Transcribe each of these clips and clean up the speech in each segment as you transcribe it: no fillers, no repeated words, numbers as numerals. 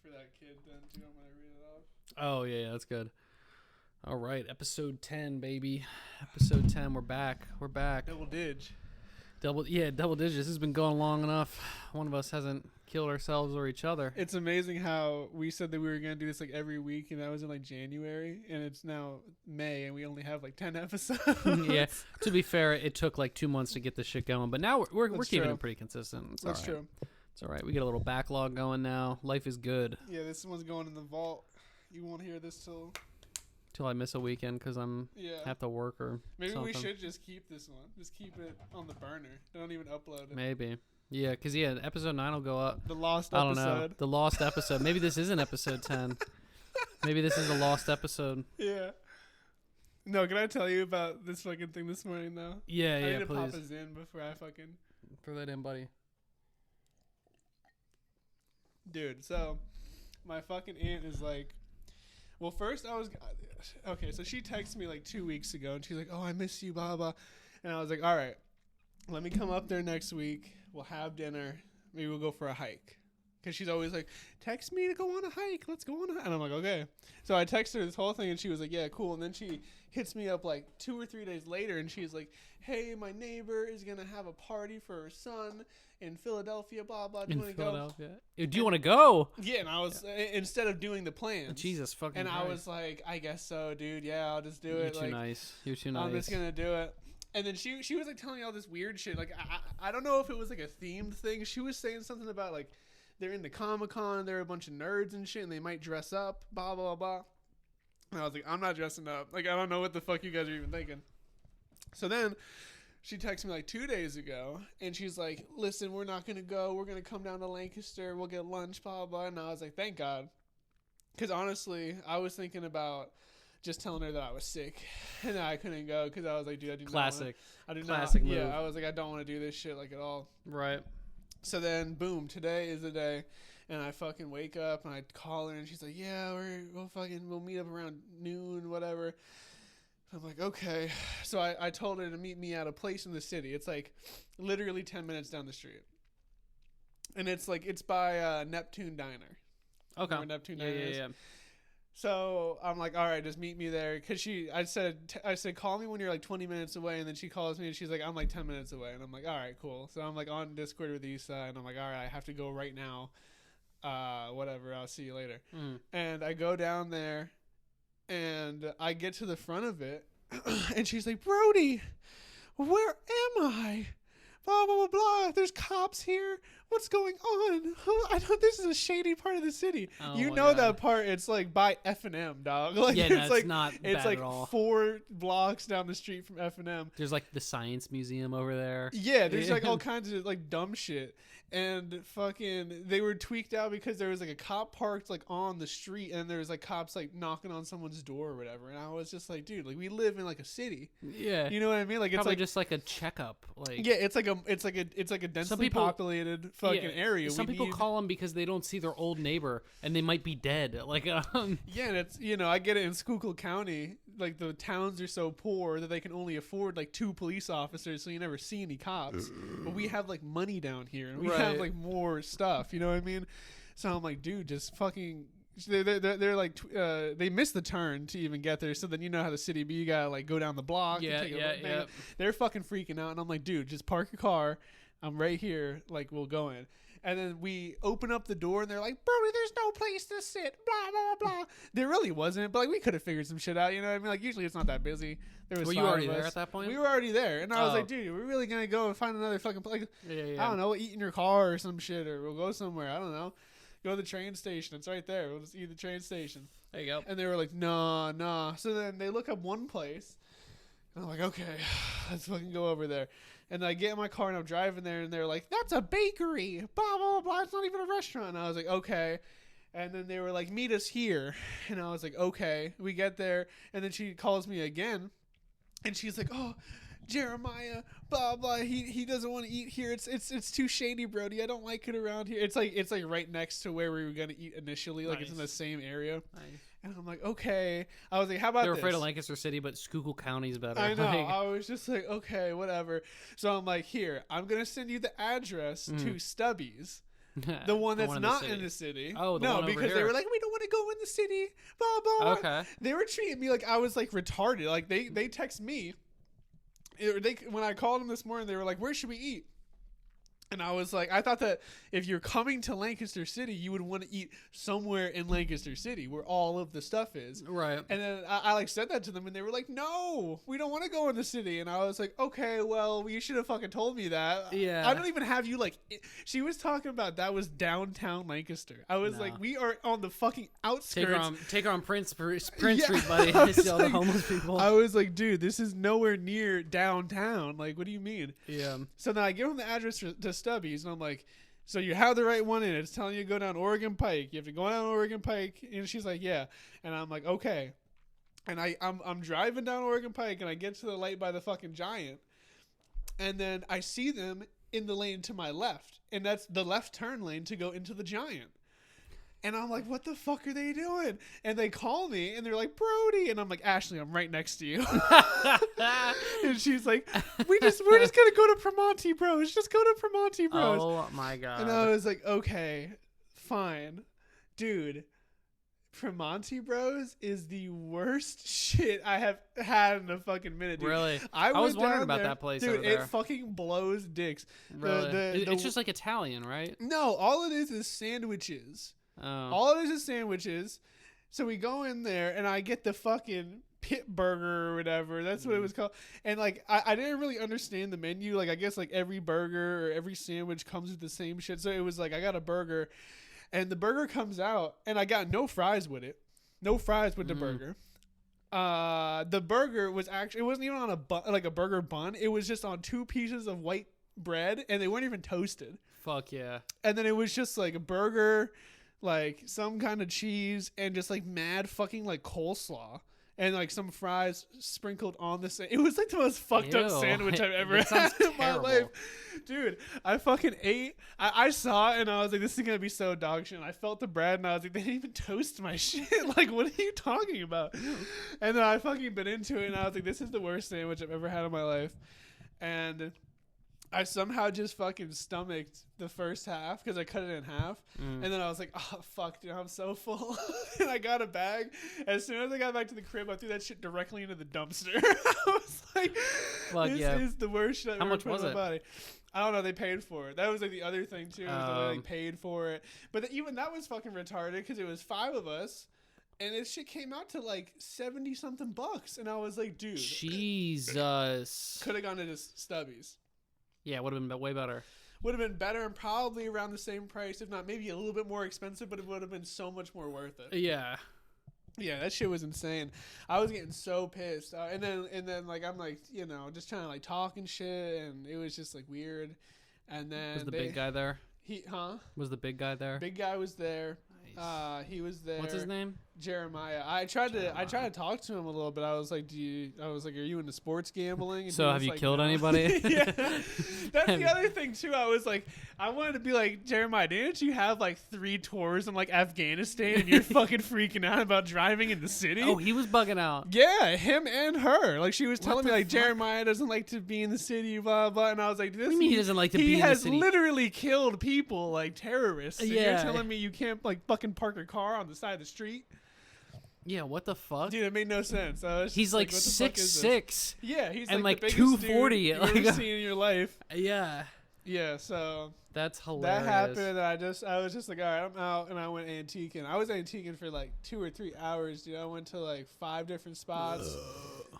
for that kid then too. I'm gonna read it off. Oh yeah, that's good. All right, episode 10, baby. Episode 10. We're back. We're back. Double dig. Double digits. This has been going long enough. One of us hasn't killed ourselves or each other. It's amazing how we said that we were gonna do this like every week, and that was in like January, and it's now May, and we only have like 10 episodes. Yeah. To be fair, it took like 2 months to get this shit going, but now we're keeping true. it pretty consistent. It's That's all right. true. It's all right. We get a little backlog going now. Life is good. Yeah, this one's going in the vault. You won't hear this Till I miss a weekend because have to work or Maybe something. we should just keep this one. Just keep it on the burner. Don't even upload it. Maybe. Yeah, because episode 9 will go up. The lost I don't episode. know. The lost episode. Maybe this isn't episode 10. Maybe this is a lost episode. Yeah. No, can I tell you about this fucking thing this morning though? Yeah, I need to please. pop us in before I fucking. Throw that in, buddy. Dude, so my fucking aunt is like, well, first I was okay. So she texted me like 2 weeks ago, and she's like, "Oh, I miss you, blah blah," and I was like, "All right, let me come up there next week. We'll have dinner. Maybe we'll go for a hike." Because she's always like, "Text me to go on a hike. Let's go on a hike." And I'm like, "Okay." So I texted her this whole thing, and she was like, "Yeah, cool." And then she hits me up like 2 or 3 days later, and she's like, "Hey, my neighbor is gonna have a party for her son in Philadelphia. Blah blah. Do you want to go?" Do you want to go? Yeah, and I was instead of doing the plans. Jesus fucking And Christ. I was like, "I guess so, dude. Yeah, I'll just do You're it." too Like, nice. You're too nice. I'm just gonna do it. And then she was like telling me all this weird shit. Like I don't know if it was like a themed thing. She was saying something about like they're into Comic-Con, they're a bunch of nerds and shit, and they might dress up, blah blah blah. And I was like, I'm not dressing up. Like I don't know what the fuck you guys are even thinking. So then she texted me like 2 days ago, and she's like, "Listen, we're not gonna go. We're gonna come down to Lancaster. We'll get lunch, blah blah." And I was like, "Thank God," because honestly, I was thinking about just telling her that I was sick and that I couldn't go because I was like, "Dude, I do Classic. not. I do Classic not. move. Yeah, I was like, I don't want to do this shit like at all." Right. So then, boom, today is the day, and I fucking wake up and I call her, and she's like, "Yeah, we'll meet up around noon, whatever." I'm like, okay. So I told her to meet me at a place in the city. It's like literally 10 minutes down the street. And it's by Neptune Diner. Okay. Where Neptune Diner is. Yeah. So I'm like, all right, just meet me there. Because I said, call me when you're like 20 minutes away. And then she calls me and she's like, I'm like 10 minutes away. And I'm like, all right, cool. So I'm like on Discord with Issa. And I'm like, all right, I have to go right now. Whatever, I'll see you later. And I go down there. And I get to the front of it, and she's like, "Brody, where am I? Blah, blah, blah, blah. There's cops here. What's going on? I know this is a shady part of the city." Oh You my know God. that part. It's like by F&M, dog. Like, Yeah, it's no, it's like, not it's bad like at all. 4 blocks down the street from F&M. There's like the science museum over there. Yeah, there's like all kinds of like dumb shit. And fucking, they were tweaked out because there was like a cop parked like on the street, and there was like cops like knocking on someone's door or whatever. And I was just like, dude, like we live in like a city. Yeah. You know what I mean? Like it's Probably like just like a checkup. Like yeah, it's like a densely populated fucking area. Some people call them because they don't see their old neighbor and they might be dead. Like yeah, and it's I get it in Schuylkill County. Like the towns are so poor that they can only afford like 2 police officers, so you never see any cops. But we have like money down here, and we have like more stuff. You know what I mean? So I'm like, dude, just fucking. They're like they missed the turn to even get there. So then you know how the city be. You gotta like go down the block. Yeah. They're fucking freaking out, and I'm like, dude, just park your car. I'm right here. Like we'll go in. And then we open up the door, and they're like, "Brody, there's no place to sit." Blah blah blah. There really wasn't, but like we could have figured some shit out. You know what I mean? Like usually it's not that busy. There was. Were you already there at that point? We were already there, and I was like, "Dude, we're really gonna go and find another fucking place? Like, I don't know, we'll eat in your car or some shit, or we'll go somewhere. I don't know. Go to the train station. It's right there. We'll just eat at the train station." There you go. And they were like, nah. So then they look up one place. And I'm like, okay, let's fucking go over there. And I get in my car and I'm driving there, and they're like, "That's a bakery. Blah, blah, blah. It's not even a restaurant." And I was like, okay. And then they were like, "Meet us here." And I was like, okay. We get there. And then she calls me again. And she's like, "Oh, Jeremiah, blah blah. He doesn't want to eat here. It's too shady, Brody. I don't like it around here." It's like right next to where we were gonna eat initially. Like it's in the same area. Nice. And I'm like, okay. I was like, how about They're this? afraid of Lancaster City, but Schuylkill County's better. I know. Like, I was just like, okay, whatever. So I'm like, here, I'm gonna send you the address to Stubby's. The one that's in not the in the city. Oh, the no, one over because they here. were like, we don't want to go in the city. Blah blah. Okay. They were treating me like I was like retarded. Like they text me. When I called them this morning, they were like, where should we eat? And I was like, I thought that if you're coming to Lancaster City, you would want to eat somewhere in Lancaster City where all of the stuff is. Right. And then I like said that to them, and they were like, no, we don't want to go in the city. And I was like, okay, well, you should have fucking told me that. Yeah. I don't even have you like. She was talking about that was downtown Lancaster. I was like, we are on the fucking outskirts. Take her on Prince Yeah. Street, buddy. I See was all like- the homeless people. I was like, dude, this is nowhere near downtown. Like, what do you mean? Yeah. So then I give him the address to Stubby's, and I'm like, so you have the right one in it. It's telling you to go down Oregon Pike. You have to go down Oregon Pike. And she's like, yeah. And I'm like, okay. And I'm driving down Oregon Pike, and I get to the light by the fucking Giant. And then I see them in the lane to my left. And that's the left turn lane to go into the Giant. And I'm like, what the fuck are they doing? And they call me, and they're like, Brody. And I'm like, Ashley, I'm right next to you. And she's like, we're just gonna go to Primonti Bros. Just go to Primonti Bros. Oh my god. And I was like, okay, fine. Dude, Primonti Bros is the worst shit I have had in a fucking minute, dude. Really? I was went wondering down about there. that place Dude, over there. it fucking blows dicks. Really? The It's just like Italian, right? No, all it is sandwiches. Oh. All it is sandwiches. So we go in there, and I get the fucking pit burger or whatever. That's what it was called. And like, I didn't really understand the menu. Like, I guess like every burger or every sandwich comes with the same shit. So it was like, I got a burger, and the burger comes out, and I got no fries with it. No fries with the burger. The burger was actually, it wasn't even on a like a burger bun. It was just on 2 pieces of white bread, and they weren't even toasted. Fuck yeah. And then it was just like a burger, like some kind of cheese, and just like mad fucking like coleslaw, and like some fries sprinkled on the it was like the most fucked up Ew. sandwich I've ever That sounds had in my terrible. life. Dude, I fucking ate. I saw it, and I was like, this is gonna be so dog shit. And I felt the bread, and I was like, they didn't even toast my shit. Like, what are you talking about? And then I fucking bit into it, and I was like, this is the worst sandwich I've ever had in my life. And I somehow just fucking stomached the first half because I cut it in half. And then I was like, oh, fuck, dude, I'm so full. And I got a bag. As soon as I got back to the crib, I threw that shit directly into the dumpster. I was like, Fuck this yeah. is the worst shit I've How ever much put was in my it? body. I don't know. They paid for it. That was like the other thing, too. Was that they like, paid for it. But even that was fucking retarded because it was 5 of us. And this shit came out to like 70 something bucks. And I was like, dude. Jesus. Could have gone to just Stubby's. Yeah, would have been way better. Would have been better and probably around the same price, if not maybe a little bit more expensive, but it would have been so much more worth it. Yeah. Yeah, that shit was insane. I was getting so pissed, and then like I'm like, you know, just trying to like talk and shit, and it was just like weird. And then Was the big guy there? Was the big guy there? Big guy was there. Nice. He was there. What's his name? Jeremiah. I tried to talk to him a little bit. I was like, are you into sports gambling? And So he have was you like, killed no. anybody? Yeah. That's the other thing too. I was like, I wanted to be like, Jeremiah, didn't you have like 3 tours in like Afghanistan and you're fucking freaking out about driving in the city? Oh, he was bugging out. Yeah, him and her. Like she was What telling me the like fuck? Jeremiah doesn't like to be in the city, blah blah. And I was like, this. What do you mean he doesn't like to be in the has city? literally killed people like terrorists. And Yeah. you're telling me you can't like fucking park a car on the side of the street? Yeah, what the fuck? Dude, it made no sense. I was He's just like what the fuck is this? 6'6". Yeah, he's and, like the like, biggest 240, dude you've like- ever seen in your life. Yeah. Yeah, so That's hilarious. that happened. I was just like, all right, I'm out, and I went antiquing. I was antiquing for like 2 or 3 hours, dude. I went to like 5 different spots.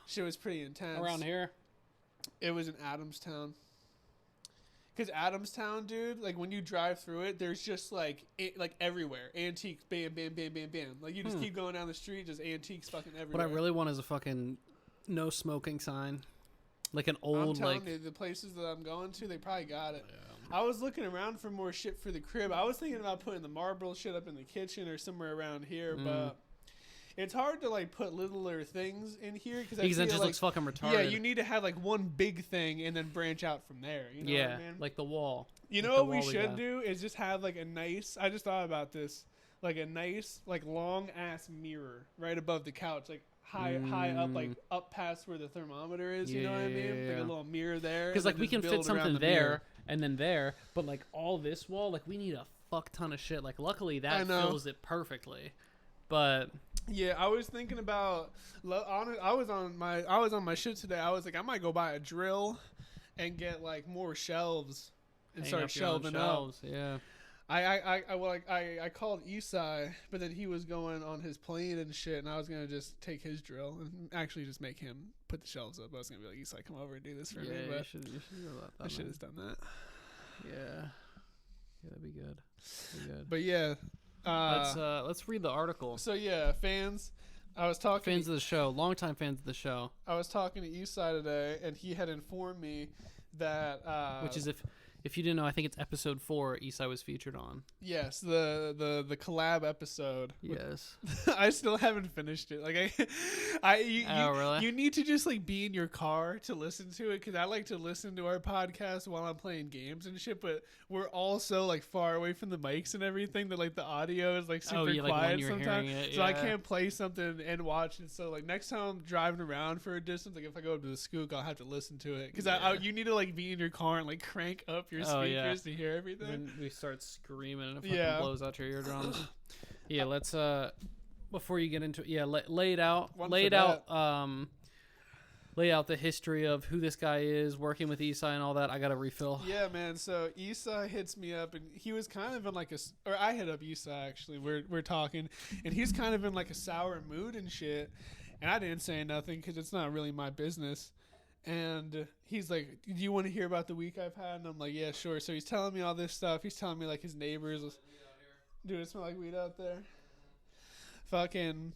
Shit was pretty intense. Around here? It was in Adamstown. Because Adamstown, dude, like when you drive through it, there's just like everywhere antiques, bam, bam, bam, bam, bam. Like you just keep going down the street, just antiques, fucking everywhere. What I really want is a fucking no smoking sign, like an I'm old telling like. you, the places that I'm going to, they probably got it. I was looking around for more shit for the crib. I was thinking about putting the Marlboro shit up in the kitchen or somewhere around here, but it's hard to like put littler things in here because Because it just looks fucking retarded. Yeah, you need to have like one big thing and then branch out from there. You know yeah, what I mean? like the wall. You Like know the what we wall should got. do is just have like a nice. I just thought about this, like a nice, like long ass mirror right above the couch, like high up, like up past where the thermometer is. You know what I mean? Like Yeah. a little mirror there. Because and like then we just can build fit around something the there mirror. and then there, but like all this wall, like we need a fuck ton of shit. Like, luckily I that know. fills it perfectly. But Yeah, I was thinking about. I was on my shit today. I was like, I might go buy a drill and get like more shelves and hang start up your own shelving up. shelves, yeah. I called Esai, but then he was going on his plane and shit, and I was gonna just take his drill and actually just make him put the shelves up. I was gonna be like, Esai, come over and do this for me. Yeah, But you should do that. I should have done that. Yeah, that'd be good. That'd be good. But yeah, Let's read the article. so yeah, fans. I was talking. Fans of the show, longtime fans of the show. I was talking to Esai today, and he had informed me that Which is if you didn't know, I think it's episode 4. Esai was featured on. yes, the collab episode. Yes. I still haven't finished it. Like Really? You need to just like be in your car to listen to it, because I like to listen to our podcast while I'm playing games and shit. But we're all so like far away from the mics and everything that like the audio is like super yeah, like, when quiet you're sometimes. hearing it, So I yeah. can't play something and watch it. So like next time I'm driving around for a distance, like if I go up to the Skook, I'll have to listen to it, because you need to like be in your car and like crank up your speakers to hear everything. Then we start screaming and it fucking Yeah. blows out your eardrums. Yeah, let's before you get into it, yeah, lay it out, lay out the history of who this guy is, working with Esai and all that. I got to refill. Yeah, man. So Esai hits me up, and he was kind of in like or I hit up Esai actually. We're talking, and he's kind of in like a sour mood and shit. And I didn't say nothing because it's not really my business. And he's like, "Do you want to hear about the week I've had?" And I'm like, "Yeah, sure." So he's telling me all this stuff. He's telling me like his neighbors. Dude, it smell like weed out there. Fucking,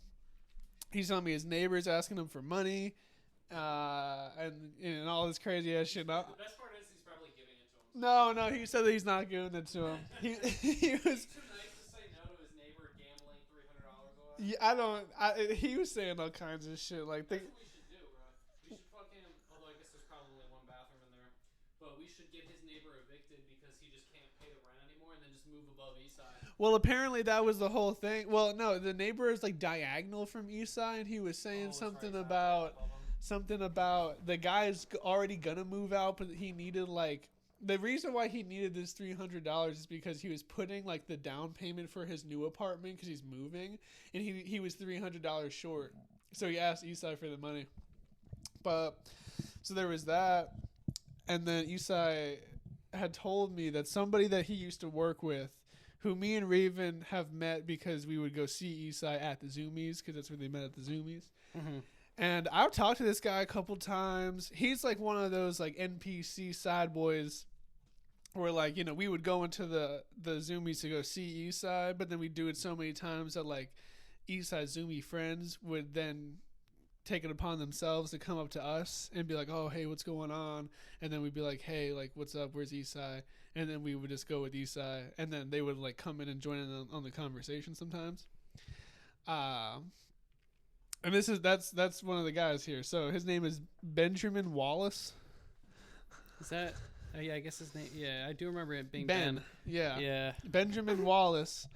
he's telling me his neighbors asking him for money, and all this crazy ass shit. The best part is he's probably giving it to him. No, he said that he's not giving it to him. He was. He's too nice to say no to his neighbor gambling $300 away. Yeah, he was saying all kinds of shit like. That's what we should do, bro. We should fucking. Although I guess there's probably only one bathroom in there, but we should get his neighbor evicted because he just can't pay the rent anymore, and then just move above Esai. Well, apparently that was the whole thing. Well, no, the neighbor is like diagonal from Esai, and he was saying something about the guy's already gonna move out, but he needed like the reason why he needed this $300 is because he was putting like the down payment for his new apartment because he's moving, and he was $300 short. So he asked Esai for the money. But so there was that, and then Esai had told me that somebody that he used to work with, who me and Raven have met because we would go see Esai at the Zoomies, because that's where they met at the Zoomies. Mm-hmm. And I've talked to this guy a couple times. He's like one of those like NPC side boys where like, you know, we would go into the Zoomies to go see Esai, but then we'd do it so many times that like Esai's Zoomie friends would then take it upon themselves to come up to us and be like, "Oh, hey, what's going on?" And then we'd be like, "Hey, like, what's up? Where's Esai?" And then we would just go with Esai, and then they would like come in and join in on the conversation sometimes. And that's one of the guys here. So his name is Benjamin Wallace. Is that? Oh yeah, I guess his name. Yeah, I do remember it being Ben. Yeah. Yeah. Benjamin Wallace.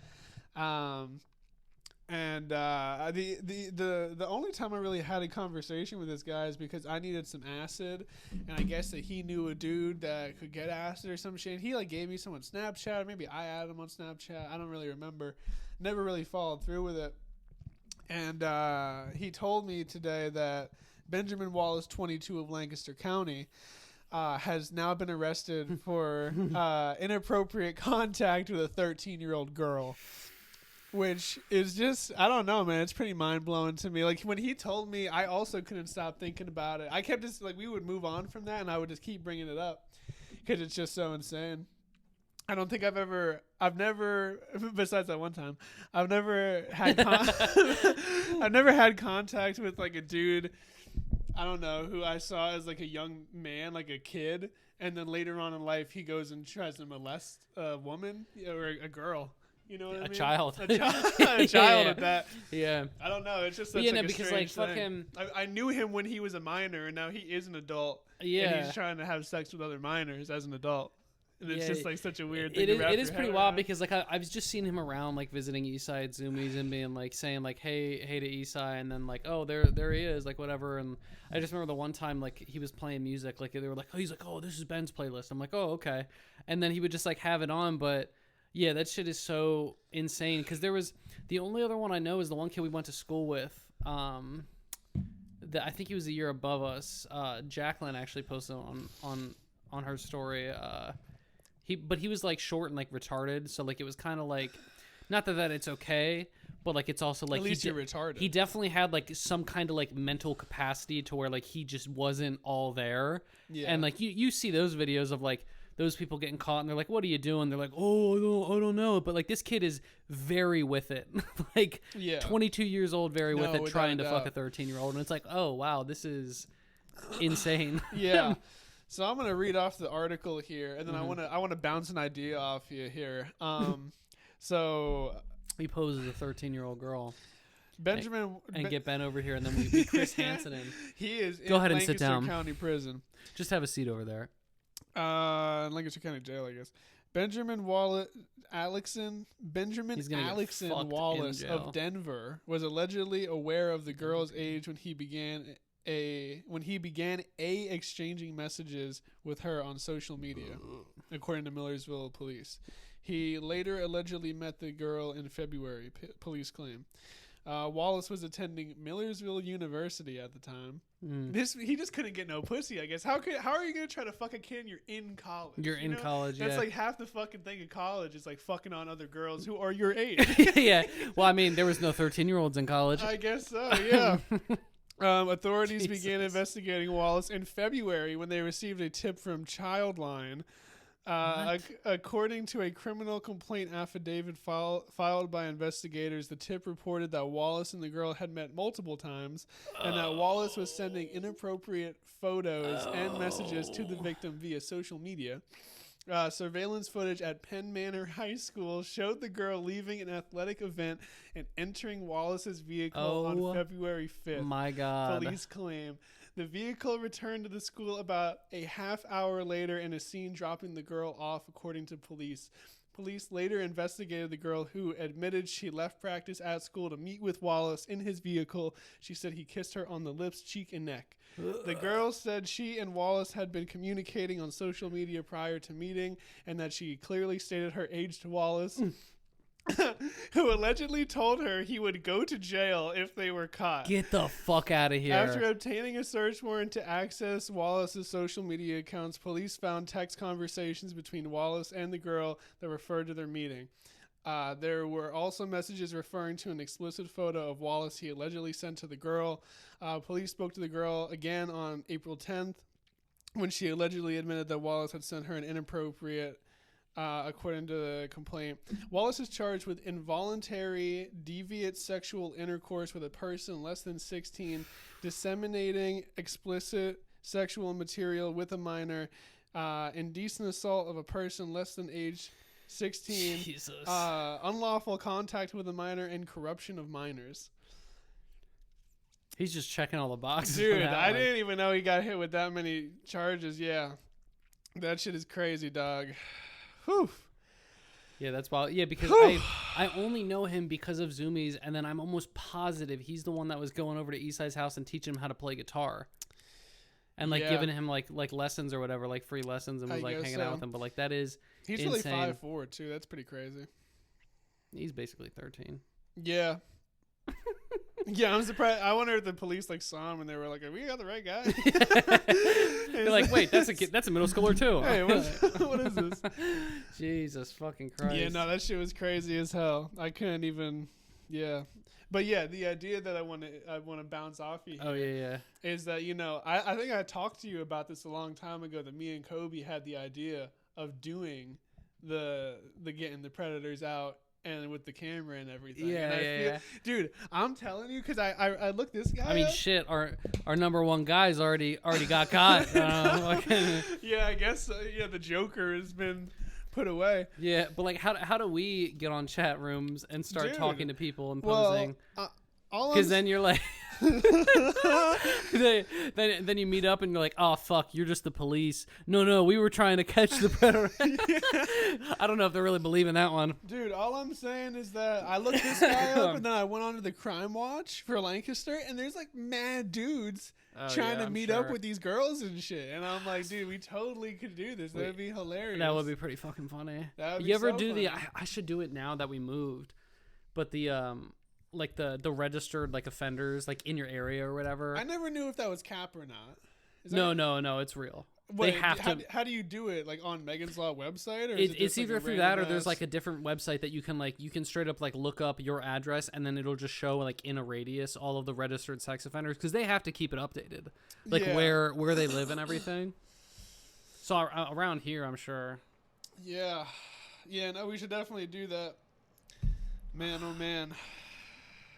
And the only time I really had a conversation with this guy is because I needed some acid, and I guess that he knew a dude that could get acid or some shit. He like gave me some on Snapchat, or maybe I added him on Snapchat. I don't really remember. Never really followed through with it. And he told me today that Benjamin Wallace, 22 of Lancaster County, has now been arrested for inappropriate contact with a 13-year-old girl. Which is just, I don't know, man. It's pretty mind-blowing to me. Like, when he told me, I also couldn't stop thinking about it. I kept just, like, we would move on from that, and I would just keep bringing it up. Because it's just so insane. I don't think I've never, besides that one time, I've never had contact with, like, a dude, I don't know, who I saw as, like, a young man, like a kid. And then later on in life, he goes and tries to molest a woman or a girl. You know what I mean? A child. A child at that. Yeah. I don't know. It's just such yeah, like no, a because strange like fuck thing. him. I knew him when he was a minor, and now he is an adult. Yeah. And he's trying to have sex with other minors as an adult. And it's just like such a weird thing. It is pretty wild because like I was just seeing him around like visiting Esai at Zoomies and being like saying like hey to Esai, and then like oh there he is, like whatever. And I just remember the one time like he was playing music, like they were like, oh, he's like, oh, this is Ben's playlist. I'm like, oh, okay. And then he would just like have it on, but Yeah, that shit is so insane. Because there was the only other one I know is the one kid we went to school with. That I think he was a year above us. Jacqueline actually posted on her story. He was like short and like retarded, so like it was kind of like, not that it's okay, but like it's also like at least you're retarded. He definitely had like some kind of like mental capacity to where like he just wasn't all there. Yeah. And like you see those videos of like those people getting caught and they're like, what are you doing? They're like, oh, I don't know. But like this kid is very with it. Like 22 years old, very with it, trying to fuck a 13-year-old. And it's like, oh, wow, this is insane. Yeah. So I'm going to read off the article here, and then I want to bounce an idea off you here. So he poses a 13-year-old girl. Benjamin and get Ben over here, and then we Chris Hansen in. He is Go ahead and sit down. County Prison. Just have a seat over there. Lancaster County Jail, I guess. Benjamin Alexson Wallace of Denver was allegedly aware of the girl's age when he began exchanging messages with her on social media, according to Millersville police. He later allegedly met the girl in February, police claim. Wallace was attending Millersville University at the time. He just couldn't get no pussy, I guess. How are you gonna try to fuck a kid? You're in college. You're in college. That's like half the fucking thing of college is like fucking on other girls who are your age. Yeah. Well, I mean, there was no 13-year-olds in college. I guess so. Yeah. Authorities began investigating Wallace in February when they received a tip from Childline. According to a criminal complaint affidavit filed by investigators, the tip reported that Wallace and the girl had met multiple times and that Wallace was sending inappropriate photos and messages to the victim via social media. Surveillance footage at Penn Manor High School showed the girl leaving an athletic event and entering Wallace's vehicle on February 5th. My God. Police claim. The vehicle returned to the school about a half hour later and is seen dropping the girl off, according to police. Police later investigated the girl, who admitted she left practice at school to meet with Wallace in his vehicle. She said he kissed her on the lips, cheek, and neck. The girl said she and Wallace had been communicating on social media prior to meeting and that she clearly stated her age to Wallace, who allegedly told her he would go to jail if they were caught. Get the fuck out of here. After obtaining a search warrant to access Wallace's social media accounts, police found text conversations between Wallace and the girl that referred to their meeting. There were also messages referring to an explicit photo of Wallace he allegedly sent to the girl. Police spoke to the girl again on April 10th when she allegedly admitted that Wallace had sent her an inappropriate, according to the complaint. Wallace is charged with involuntary, deviant sexual intercourse with a person less than 16, disseminating explicit sexual material with a minor, indecent assault of a person less than age 16, Jesus. Unlawful contact with a minor, and corruption of minors. He's just checking all the boxes. Dude, I didn't even know he got hit with that many charges. Yeah. That shit is crazy, dog. Whew. Yeah, that's wild. Yeah, because I only know him because of Zoomies, and then I'm almost positive he's the one that was going over to Eastside's house and teaching him how to play guitar. And like giving him like lessons or whatever, like free lessons, and was like hanging out with him. But like that is he's insane. Really 5'4" too. That's pretty crazy. He's basically 13. Yeah. Yeah, I'm surprised. I wonder if the police like saw him and they were like, "We got the right guy." They're like, "Wait, that's a middle schooler too." Hey, what is this? Jesus fucking Christ! Yeah, no, that shit was crazy as hell. I couldn't even. Yeah, but yeah, the idea that I want to bounce off you. Oh yeah. Is that I think I talked to you about this a long time ago that me and Kobe had the idea of doing the getting the predators out. And with the camera and everything. Yeah. Dude, I'm telling you, because I looked this guy up. Shit, our number one guy's already got caught. Yeah, I guess so. Yeah, the Joker has been put away. Yeah, but like, how do we get on chat rooms and start talking to people and posing? Because then you're like... Then you meet up and you're like, oh fuck, you're just the police. No, we were trying to catch the predator. I don't know if they really believe in that one. Dude, all I'm saying is that I looked this guy up and then I went onto the Crime Watch for Lancaster, and there's like mad dudes trying to meet up with these girls and shit. And I'm like, dude, we totally could do this. That would be hilarious. That would be pretty fucking funny. That would you be ever so do funny. I should do it now that we moved. But the like the registered like offenders like in your area or whatever. I never knew if that was cap or not. No, it's real. Wait, they have to. How do you do it? Like on Megan's Law website, or It's either through that or there's like a different website that you can straight up like look up your address and then it'll just show like in a radius all of the registered sex offenders because they have to keep it updated, like where they live and everything. So around here, I'm sure. Yeah. No, we should definitely do that. Man, oh man.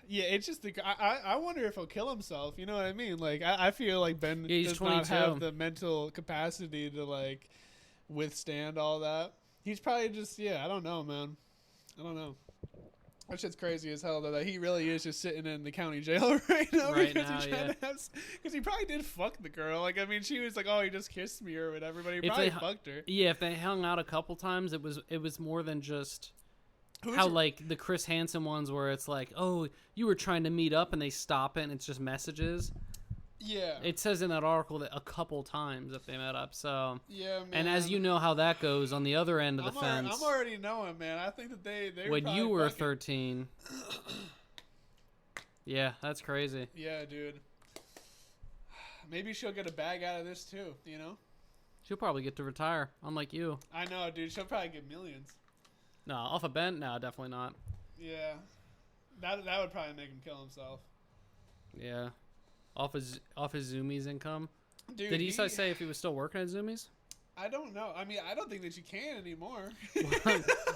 Yeah, it's just I wonder if he'll kill himself. You know what I mean? Like I feel like Ben does 22. not have the mental capacity to like withstand all that. He's probably just I don't know, man. I don't know. That shit's crazy as hell though. That he really is just sitting in the county jail right now because he probably did fuck the girl. Like I mean, she was like, "Oh, he just kissed me" or whatever, but he probably fucked her. Yeah, if they hung out a couple times, it was more than just. Like the Chris Hansen ones where it's like, oh, you were trying to meet up and they stop it and it's just messages. Yeah. It says in that article that a couple times that they met up. So yeah, man. And as you know how that goes on the other end of the fence. I'm already knowing, man. I think that they when you were 13. Yeah, that's crazy. Yeah, dude. Maybe she'll get a bag out of this too. You know. She'll probably get to retire, unlike you. I know, dude. She'll probably get millions. No, off a bent? No, definitely not. Yeah. That would probably make him kill himself. Yeah. Off his Zoomies income? Dude, did he say if he was still working at Zoomies? I don't know. I mean, I don't think that you can anymore.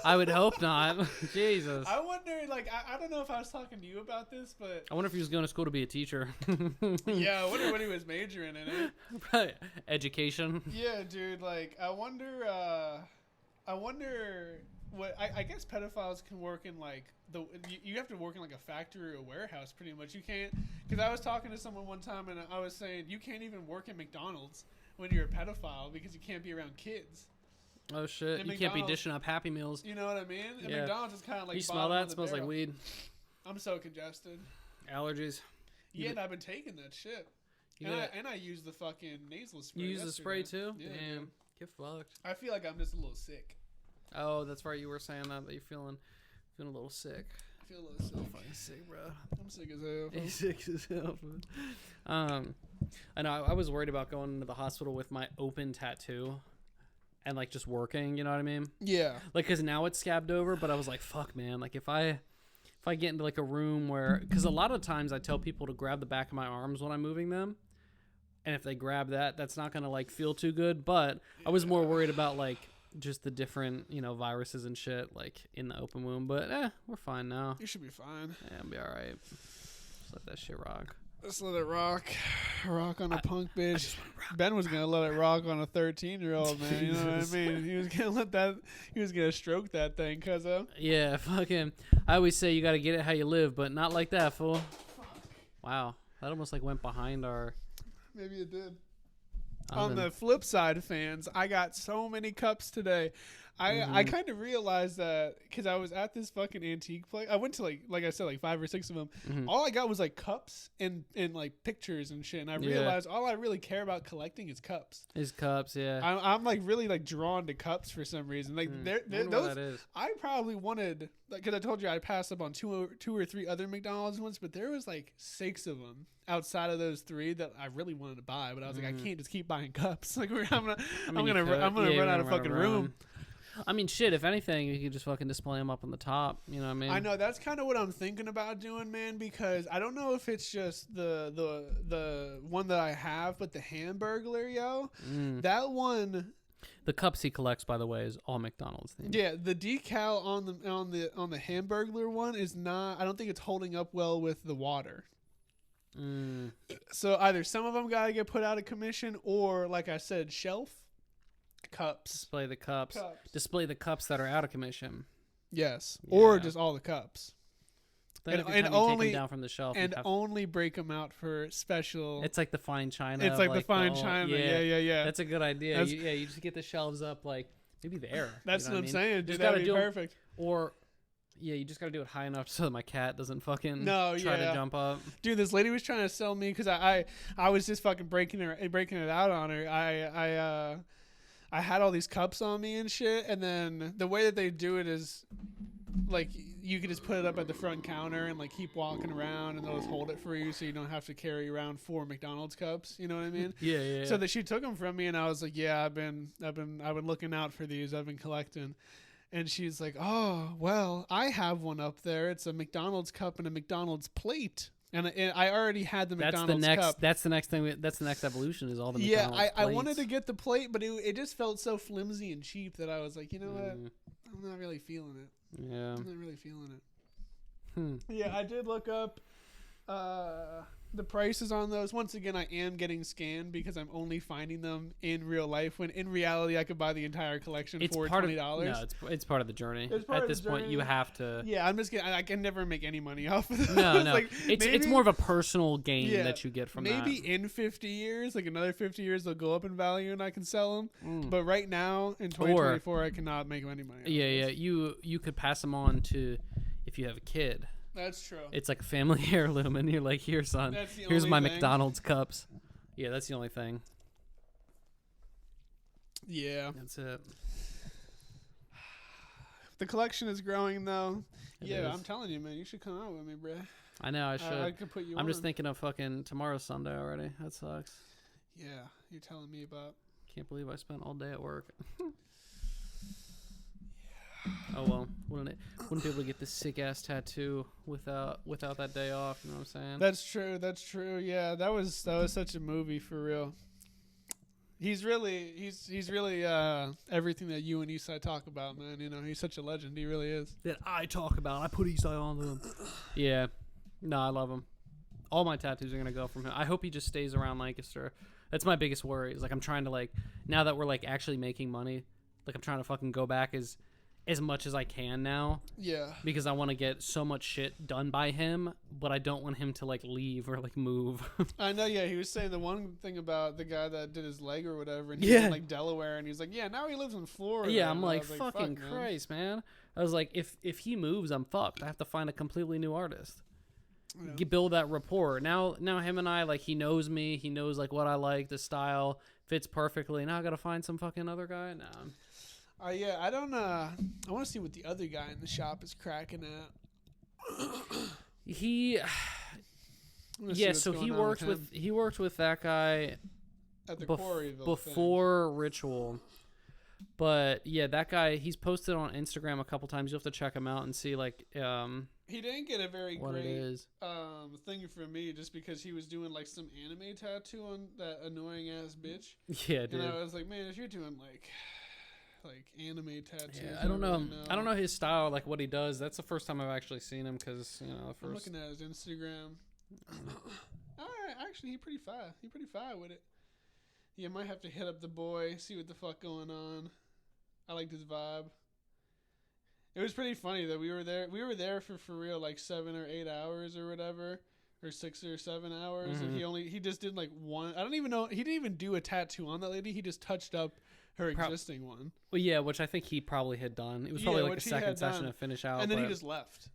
I would hope not. Jesus. I wonder, like, I don't know if I was talking to you about this, but... I wonder if he was going to school to be a teacher. Yeah, I wonder what he was majoring in it. Right. Education. Yeah, dude, like, I wonder what I guess pedophiles can work in like you have to work in like a factory or a warehouse pretty much. You can't, because I was talking to someone one time and I was saying you can't even work at McDonald's when you're a pedophile because you can't be around kids. Oh shit! You can't be dishing up Happy Meals. You know what I mean? And yeah. McDonald's is kind of like you smell that? It smells like weed. I'm so congested. Allergies. Yeah, and I've been taking that shit. And I use the fucking nasal spray. You use the spray too? Yeah, damn. Get fucked. I feel like I'm just a little sick. Oh, that's right. You were saying that you're feeling a little sick. I feel a little sick. I'm fucking sick, bro. I'm sick as hell. He's sick as hell. I know. I was worried about going into the hospital with my open tattoo, and like just working. You know what I mean? Yeah. Like, cause now it's scabbed over, but I was like, fuck, man. Like, if I get into like a room where, cause a lot of times I tell people to grab the back of my arms when I'm moving them. And if they grab that, that's not gonna like feel too good. But I was more worried about like just the different, viruses and shit like in the open wound. But we're fine now. You should be fine. Yeah, I'll be all right. Just let that shit rock. Just let it rock. Rock on a punk bitch. Ben was gonna let it rock on a 13-year-old, man. You know what I mean? He was gonna stroke that thing, cuz yeah, fucking. I always say you gotta get it how you live, but not like that, fool. Fuck. Wow, that almost like went behind our. Maybe it did. On the flip side, fans, I got so many cups today. I kind of realized that because I was at this fucking antique place. I went to like I said, like 5 or 6 of them. Mm-hmm. All I got was like cups and like pictures and shit. And I realized all I really care about collecting is cups. Is cups, yeah. I'm like really like drawn to cups for some reason. Like those. That is. I probably wanted, because I told you I passed up on two or three other McDonald's ones, but there was like 6 of them outside of those 3 that I really wanted to buy. But I was like, I can't just keep buying cups. Like I'm gonna run out of fucking room. I mean, shit, if anything, you could just fucking display them up on the top. You know what I mean? I know. That's kind of what I'm thinking about doing, man, because I don't know if it's just the one that I have, but the Hamburglar, yo. That one... The cups he collects, by the way, is all McDonald's themed. Yeah, the decal on the Hamburglar one is not... I don't think it's holding up well with the water. So either some of them got to get put out of commission or, like I said, shelf. Cups. Display the cups. Display the cups that are out of commission. Yes. Yeah. Or just all the cups. Then And every time you take them down from the shelf, and only break them out for special. It's like the fine china. It's like the fine china. Yeah. That's a good idea. You just get the shelves up like maybe there. That's what I'm saying. Dude, that'd be perfect. Or yeah, you just gotta do it high enough so that my cat doesn't fucking try to jump up. Dude, this lady was trying to sell me because I was just fucking breaking it out on her. I had all these cups on me and shit, and then the way that they do it is like you can just put it up at the front counter and like keep walking around, and they'll just hold it for you, so you don't have to carry around 4 McDonald's cups. You know what I mean? Yeah. So that she took them from me, and I was like, yeah, I've been looking out for these. I've been collecting. And she's like, oh, well, I have one up there. It's a McDonald's cup and a McDonald's plate. And I already had the McDonald's cup. That's the next thing. That's the next evolution is all the McDonald's plates. I wanted to get the plate, but it just felt so flimsy and cheap that I was like, you know what? I'm not really feeling it. Yeah. I'm not really feeling it. Yeah, I did look up the prices on those. Once again, I am getting scanned because I'm only finding them in real life, when in reality I could buy the entire collection for $20. No, it's part of the journey. At this point, you have to. Yeah, I'm just kidding. I can never make any money off of it. No. Like, it's more of a personal gain that you get from that. Maybe in 50 years, like another 50 years, they'll go up in value and I can sell them. But right now, in 2024, I cannot make any money. Yeah. You could pass them on to if you have a kid. That's true. It's like a family heirloom, and you're like, here, son, here's my McDonald's cups. Yeah, that's the only thing. Yeah. That's it. The collection is growing, though. It is. I'm telling you, man, you should come out with me, bro. I know, I should. I could put you on. I'm just thinking of fucking tomorrow's Sunday already. That sucks. Yeah, you're telling me about. Can't believe I spent all day at work. Oh well, wouldn't be able to get this sick ass tattoo without that day off. You know what I'm saying? That's true. Yeah, that was such a movie for real. He's really everything that you and Isai talk about, man. You know, he's such a legend. He really is. That I talk about. I put Isai on them. Yeah, no, I love him. All my tattoos are gonna go from him. I hope he just stays around Lancaster. That's my biggest worry. Is like I'm trying to now that we're actually making money, I'm trying to fucking go back as much as I can now. Yeah. Because I want to get so much shit done by him, but I don't want him to leave or move. I know, yeah. He was saying the one thing about the guy that did his leg or whatever, and he's in Delaware, and he's like, yeah, now he lives in Florida. Yeah, I'm like, fucking fuck, Christ, man. I was like, if he moves, I'm fucked. I have to find a completely new artist. Yeah. Build that rapport. Now him and I, he knows me. He knows what I like, the style fits perfectly. Now I gotta find some fucking other guy. Nah. Yeah, I don't. I want to see what the other guy in the shop is cracking at. So he worked with that guy at the Quarryville before Ritual. But yeah, that guy, he's posted on Instagram a couple times. You'll have to check him out and see he didn't get a very great thing from me just because he was doing some anime tattoo on that annoying ass bitch. Yeah, dude. And I was like, man, if you're doing anime tattoos. Yeah, I don't know. I don't know his style, what he does. That's the first time I've actually seen him because I'm looking at his Instagram. Actually, he pretty fine with it. You might have to hit up the boy, see what the fuck going on. I liked his vibe. It was pretty funny that we were there for real 7 or 8 hours or whatever, or 6 or 7 hours, and he just did one. I don't even know. He didn't even do a tattoo on that lady. He just touched up her existing one. Well, yeah, which I think he probably had done. It was probably a second session to finish out. And then he just left.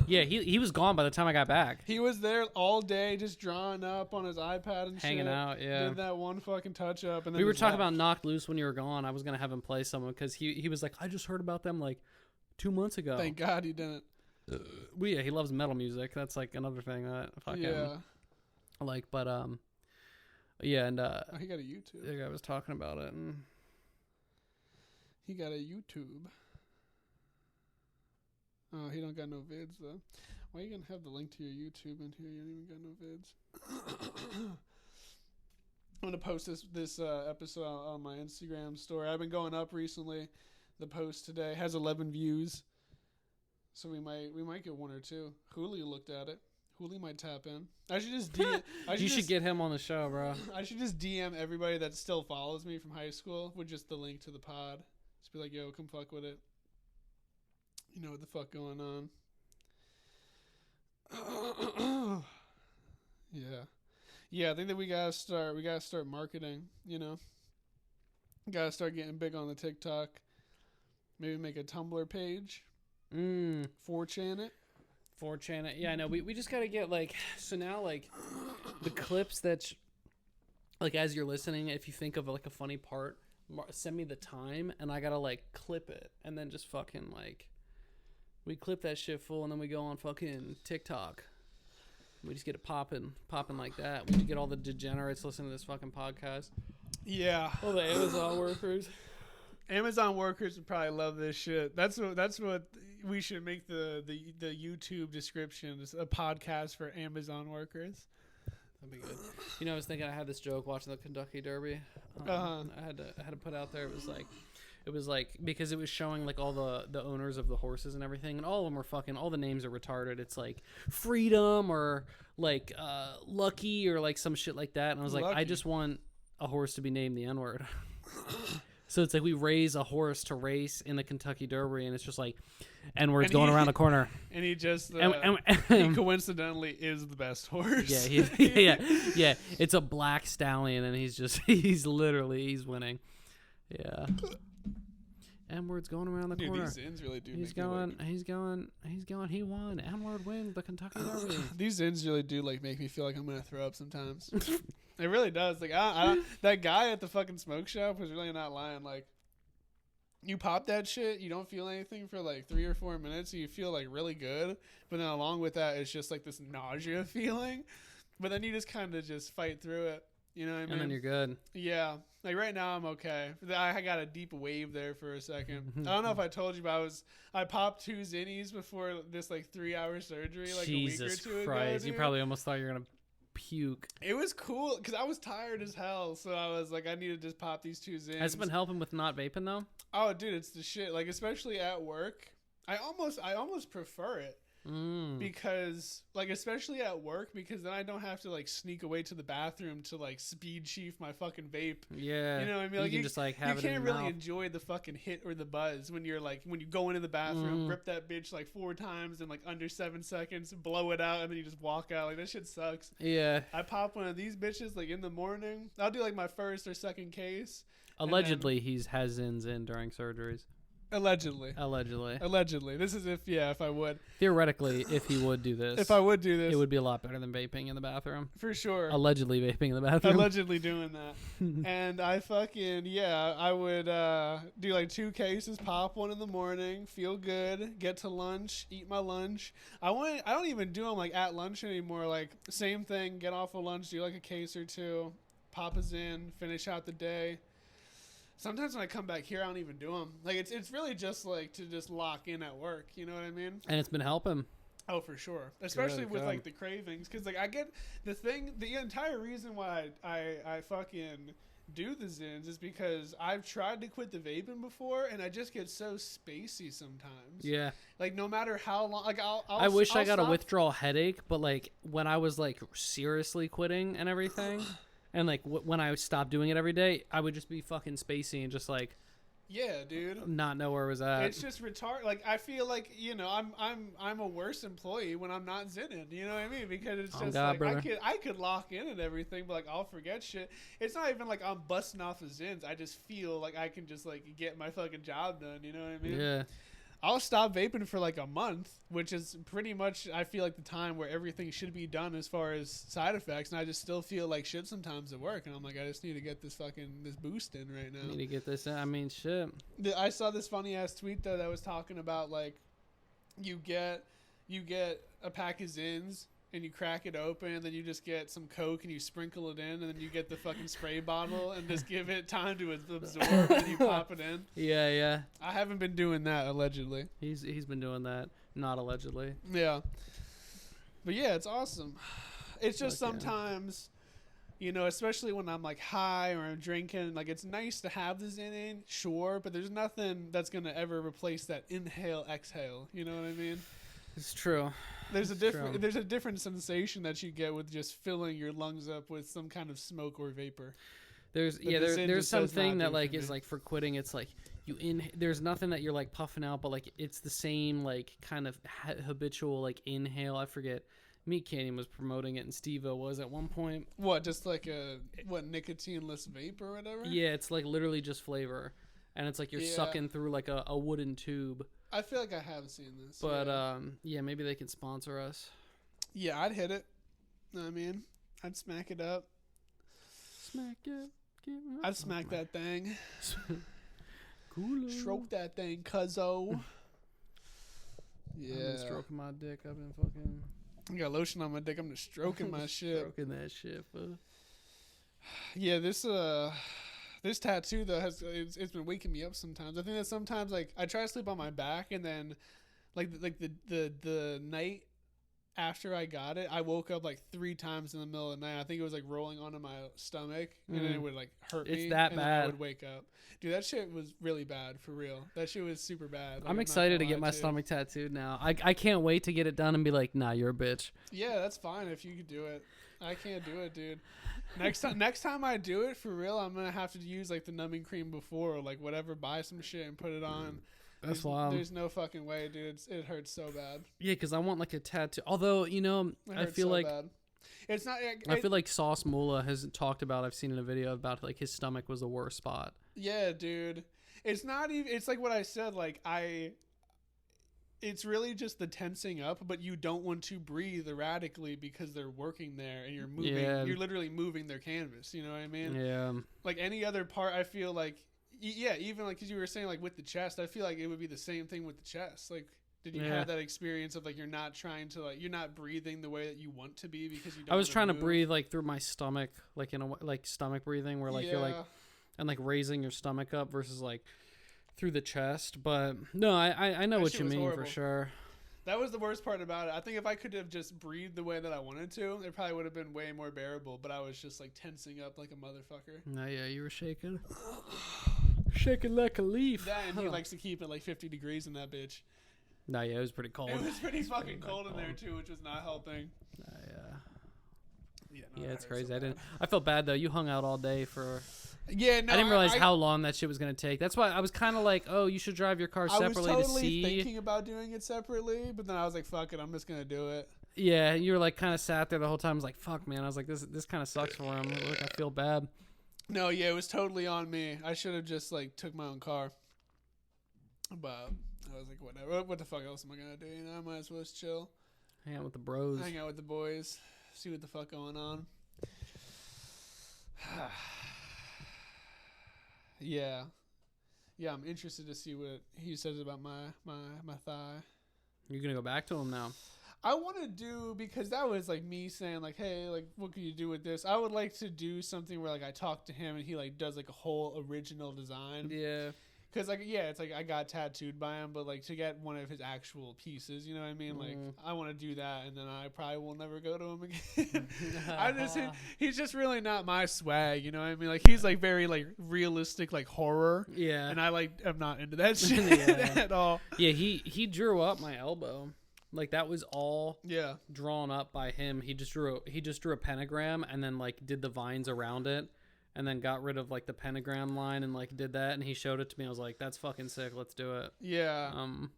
Yeah, he was gone by the time I got back. He was there all day just drawing up on his iPad and hanging out, yeah. Did that one fucking touch up. And then we were talking about Knocked Loose when you were gone. I was going to have him play someone because he was like, I just heard about them 2 months ago. Thank God he didn't. Well, yeah, he loves metal music. That's another thing that fucking but yeah, and he got a YouTube. The guy was talking about it, and he got a YouTube. Oh, he don't got no vids though. Why are you gonna have the link to your YouTube in here? You don't even got no vids. I'm gonna post this episode on my Instagram story. I've been going up recently. The post today has 11 views, so we might get 1 or 2. Hooli looked at it. Hooli might tap in. I should just DM. You should get him on the show, bro. I should just DM everybody that still follows me from high school with just the link to the pod. Just be like, yo, come fuck with it. You know what the fuck going on. Yeah, I think that we gotta start marketing. You know, gotta start getting big on the TikTok. Maybe make a Tumblr page. 4chan it. 4chan it. Yeah, I know. We just gotta get like, so now like the clips that like as you're listening, if you think of like a funny part, send me the time and I gotta like clip it and then just fucking like we clip that shit full and then we go on fucking TikTok. We just get it popping like that. We just get all the degenerates listening to this fucking podcast. Yeah. All the Amazon workers. Amazon workers would probably love this shit. That's what we should make the YouTube description is a podcast for Amazon workers. That'd be good. You know, I was thinking I had this joke watching the Kentucky Derby. I had to put out there. It was like because it was showing like all the owners of the horses and everything, and all of them were fucking. All the names are retarded. It's like Freedom or like Lucky or like some shit like that. And I was like, I just want a horse to be named the N-word. So it's like we raise a horse to race in the Kentucky Derby, and it's just like N-words going around the corner. And he just he coincidentally is the best horse. Yeah, yeah. It's a black stallion, and he's literally winning. Yeah. N-word's going around the corner. These ins really do. He's going. He won. N-word wins the Kentucky Derby. These ins really do like make me feel like I'm gonna throw up sometimes. It really does. Like, that guy at the fucking smoke shop was really not lying. Like, you pop that shit, you don't feel anything for like 3 or 4 minutes, so you feel like really good. But then along with that, it's just like this nausea feeling. But then you just kind of just fight through it. You know what I mean? And then you're good. Yeah. Like right now, I'm okay. I got a deep wave there for a second. I don't know if I told you, but I popped 2 Zinnies before this like 3-hour surgery like Jesus a week or two Christ. ago. You probably almost thought you were gonna puke. It was cool because I was tired as hell, so I was like, I need to just pop these 2 Zins. Has it been helping with not vaping though? Oh, dude, it's the shit. Like especially at work, I almost prefer it because like especially at work because then I don't have to like sneak away to the bathroom to like speed chief my fucking vape. Yeah, you know what I mean. Like you can just like have you it. can't in really mouth. enjoy the fucking hit or the buzz when you're like when you go into the bathroom, rip that bitch like 4 times in like under 7 seconds, blow it out, and then you just walk out. Like that shit sucks. Yeah, I pop one of these bitches like in the morning. I'll do like my first or second case. Allegedly, he has Zins in during surgeries. Allegedly. This is if I would. Theoretically, if he would do this. If I would do this. It would be a lot better than vaping in the bathroom. For sure. Allegedly vaping in the bathroom. Allegedly doing that. And I fucking, I would do like 2 cases, pop one in the morning, feel good, get to lunch, eat my lunch. I don't even do them like at lunch anymore. Like same thing, get off of lunch, do like a case or 2, pop a Zin, finish out the day. Sometimes when I come back here, I don't even do them. Like it's really just like to just lock in at work. You know what I mean? And it's been helping. Oh, for sure. Especially with like the cravings, because like I get the entire reason why I fucking do the Zins is because I've tried to quit the vaping before, and I just get so spacey sometimes. Yeah. Like no matter how long, like I wish I got a withdrawal headache, but like when I was like seriously quitting and everything. And, like, when I stopped doing it every day, I would just be fucking spacey and just, like... Yeah, dude. Not know where it was at. It's just retarded. Like, I feel like, you know, I'm a worse employee when I'm not zinning. You know what I mean? Because it's just, I could lock in and everything, but, like, I'll forget shit. It's not even like I'm busting off the Zins. I just feel like I can just, like, get my fucking job done. You know what I mean? Yeah. I'll stop vaping for like a month, which is pretty much, I feel like the time where everything should be done as far as side effects. And I just still feel like shit sometimes at work. And I'm like, I just need to get this boost in right now. I need to get this in. I mean, shit. I saw this funny ass tweet though that was talking about like, you get a pack of Zins and you crack it open, and then you just get some Coke and you sprinkle it in, and then you get the fucking spray bottle and just give it time to absorb, and you pop it in. Yeah. I haven't been doing that, allegedly. He's been doing that, not allegedly. Yeah. But yeah, it's awesome. It's just sometimes, you know, especially when I'm like high or I'm drinking, like it's nice to have the Zin in, sure, but there's nothing that's going to ever replace that inhale, exhale. You know what I mean? It's true. There's a different sensation that you get with just filling your lungs up with some kind of smoke or vapor. There's something that like is like for quitting. It's like there's nothing that you're like puffing out, but like it's the same like kind of habitual like inhale. I forget Meat Canyon was promoting it, and Steve-O was at one point. What, just like a nicotine-less vape or whatever? Yeah, it's like literally just flavor, and it's like you're sucking through like a wooden tube. I feel like I have seen this, but maybe they can sponsor us. Yeah, I'd hit it. I mean, I'd smack it up. Smack it. I'd smack that thing. Cool. Stroke that thing, cuzzo. Yeah. I've been stroking my dick. I've been fucking. I got lotion on my dick. I'm just stroking my shit. Stroking that shit, bro. Yeah, this tattoo though it's been waking me up sometimes. I think that sometimes like I try to sleep on my back, and then like the night after I got it, I woke up like 3 times in the middle of the night. I think it was like rolling onto my stomach, and then it would like hurt me. It's that and bad. Then I would wake up. Dude, that shit was really bad, for real. That shit was super bad. Like, I'm excited to get my stomach tattooed now. I can't wait to get it done and be like, nah, you're a bitch. Yeah, that's fine if you could do it. I can't do it, dude. Next time I do it, for real, I'm gonna have to use like the numbing cream before, or like whatever, buy some shit and put it on. That's wild. There's no fucking way, dude. It hurts so bad. Yeah, because I want like a tattoo. Although, I feel so like bad. It's not. I feel like Sauce Moolah has talked about. I've seen in a video about like his stomach was the worst spot. Yeah, dude. It's not even. It's like what I said. Like it's really just the tensing up, but you don't want to breathe erratically because they're working there and you're moving. Yeah. You're literally moving their canvas. You know what I mean? Yeah. Like any other part, I feel like. Yeah, even like because you were saying like with the chest, I feel like it would be the same thing with the chest. Like, did you have that experience of like you're not trying to like you're not breathing the way that you want to be because you don't. I was trying to breathe like through my stomach, like in a like stomach breathing, where like you're like and like raising your stomach up versus like through the chest. But no, I know what you mean for sure. That was the worst part about it. I think if I could have just breathed the way that I wanted to, it probably would have been way more bearable. But I was just like tensing up like a motherfucker. No, yeah, you were shaking. Shaking like a leaf. That, and he likes to keep it like 50 degrees in that bitch. No, yeah, it was pretty cold. It was pretty fucking cold in there too, which was not helping. Yeah, it's crazy. So I felt bad though. You hung out all day for. Yeah, no, I didn't realize how long that shit was gonna take. That's why I was kind of like, oh, you should drive your car separately I was totally to see. thinking about doing it separately, but then I was like, fuck it, I'm just gonna do it. Yeah, you were like kind of sat there the whole time. I was like, fuck, man. I was like, this kind of sucks for him. Like, I feel bad. No, yeah, it was totally on me. I should have just like took my own car. But I was like, whatever. What the fuck else am I gonna do? You know, I might as well just chill. Hang out with the bros. Hang out with the boys. See what the fuck going on. Yeah. Yeah, I'm interested to see what he says about my thigh. You're gonna go back to him now. I want to do, because that was like me saying like, hey, like what can you do with this? I would like to do something where like I talk to him and he like does like a whole original design. Yeah. Because like, yeah, it's like I got tattooed by him, but like to get one of his actual pieces, you know what I mean? Like I want to do that, and then I probably will never go to him again. He's just really not my swag, you know what I mean? Like he's like very like realistic, like horror. Yeah. And I'm not into that shit at all. Yeah, he drew up my elbow. Like that was all drawn up by him. He just drew a pentagram and then like did the vines around it. And then got rid of like the pentagram line and like did that, and he showed it to me. I was like, "That's fucking sick. Let's do it." Yeah.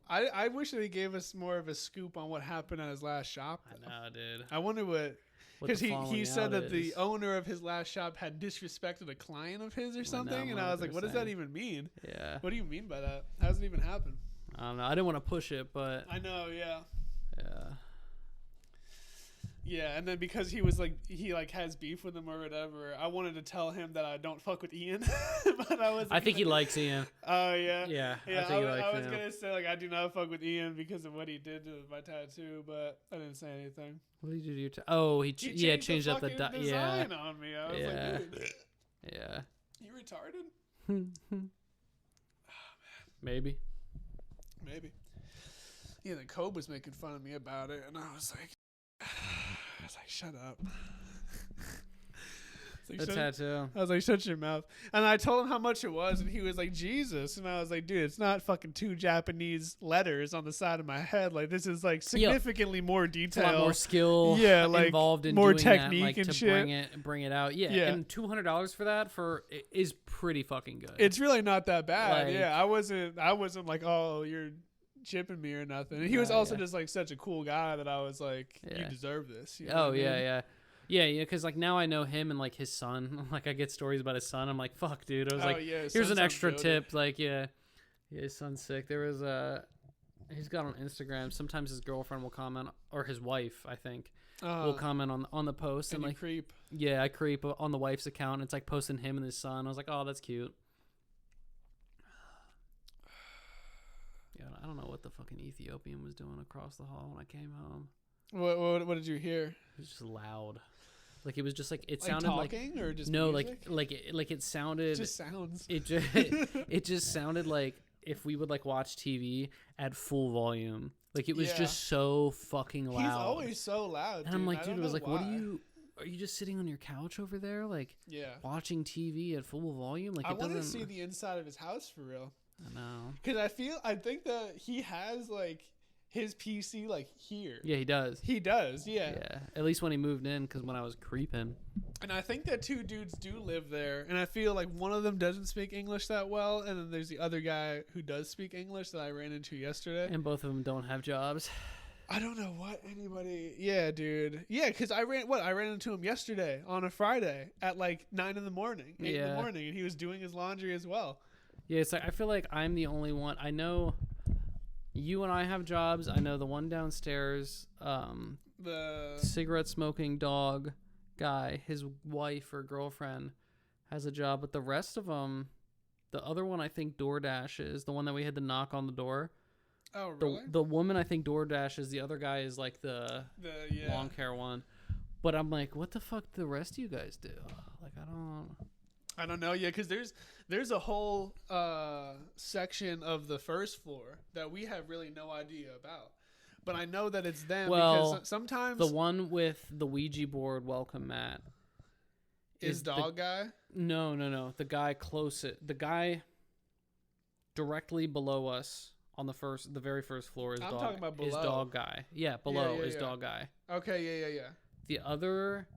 I wish that he gave us more of a scoop on what happened at his last shop. I know, dude. I wonder because he said that the owner of his last shop had disrespected a client of his or something, and I was like, "What does that even mean?" Yeah. What do you mean by that? How does it even happen? I don't know. I didn't want to push it, but I know. Yeah. Yeah. Yeah, and then because he was like he has beef with him or whatever, I wanted to tell him that I don't fuck with Ian, but I think he likes Ian. Oh yeah. Yeah. I was gonna say like I do not fuck with Ian because of what he did to my tattoo, but I didn't say anything. What did you do to your he changed up the design on me. I was like, dude. Yeah. You retarded? Oh man. Maybe. Yeah, then Kobe was making fun of me about it, and I was like, shut up. Tattoo. I was like, shut your mouth. And I told him how much it was, and he was like, Jesus. And I was like, dude, it's not fucking 2 Japanese letters on the side of my head. Like, this is like significantly more detail. A lot more skill like, involved in more doing technique that, like, and to shit. bring it out. Yeah. And $200 for that is pretty fucking good. It's really not that bad. Like, yeah. I wasn't like, oh, you're chipping me or nothing. And he was also just like such a cool guy that I was like, you deserve this. You know what I mean? Yeah, because like now I know him and like his son. Like I get stories about his son. I'm like, fuck, dude. I was like, here's an extra tip. Like, yeah, his son's sick. There was he's got on Instagram. Sometimes his girlfriend will comment, or his wife, I think, will comment on the post and like creep. Yeah, I creep on the wife's account. It's like posting him and his son. I was like, oh, that's cute. Yeah, I don't know what the fucking Ethiopian was doing across the hall when I came home. What did you hear? It was just loud. Like it was just like it like sounded talking like or just no music? like it sounded. It just sounds. It just sounded like if we would like watch TV at full volume. Like it was just so fucking loud. He's always so loud. And I'm like, dude, I was like, what are you just sitting on your couch over there, like watching TV at full volume? Like I want to see the inside of his house for real. I know. Because I think that he has like his PC like here. Yeah, he does. He does, yeah. Yeah, at least when he moved in, because when I was creeping. And I think that 2 dudes do live there, and I feel like one of them doesn't speak English that well, and then there's the other guy who does speak English that I ran into yesterday. And both of them don't have jobs. I don't know what anybody. Yeah, dude. Yeah, because I ran into him yesterday on a Friday at like 9 in the morning, 8 in the morning, and he was doing his laundry as well. Yeah, it's like I feel like I'm the only one. I know you and I have jobs. I know the one downstairs, the cigarette smoking dog guy, his wife or girlfriend has a job, but the rest of them, the other one I think DoorDash is the one that we had to knock on the door. Oh, really? The woman I think DoorDash is. The other guy is like the long hair one. But I'm like, what the fuck do the rest of you guys do? Like, I don't know. Yeah, because there's a whole section of the first floor that we have really no idea about. But I know that it's them because sometimes the one with the Ouija board welcome mat is dog guy. No. The guy the guy directly below us on the very first floor is I'm talking about below. Is dog guy. Yeah, below is dog guy. Okay, yeah. The other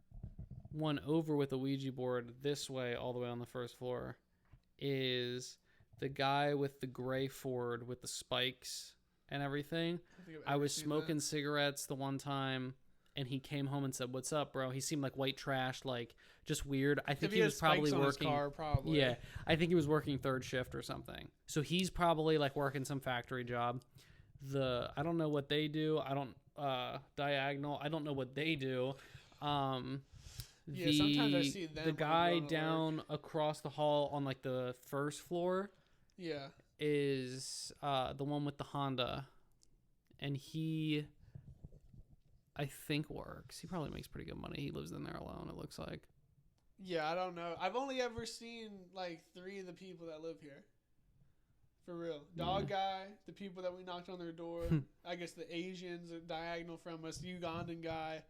one over with the Ouija board this way, all the way on the first floor, is the guy with the gray Ford with the spikes and everything. I was smoking cigarettes the one time, and he came home and said, "What's up, bro?" He seemed like white trash, like just weird. I think he was probably working. Car, probably. Yeah, I think he was working third shift or something. So he's probably like working some factory job. I don't know what they do. I don't diagonal. I don't know what they do. Sometimes I see them. The guy down across the hall on like the first floor. Yeah. Is the one with the Honda, and he, I think, works. He probably makes pretty good money. He lives in there alone, it looks like. Yeah, I don't know. I've only ever seen like 3 of the people that live here. For real. Dog guy, the people that we knocked on their door. I guess the Asians diagonal from us, the Ugandan guy.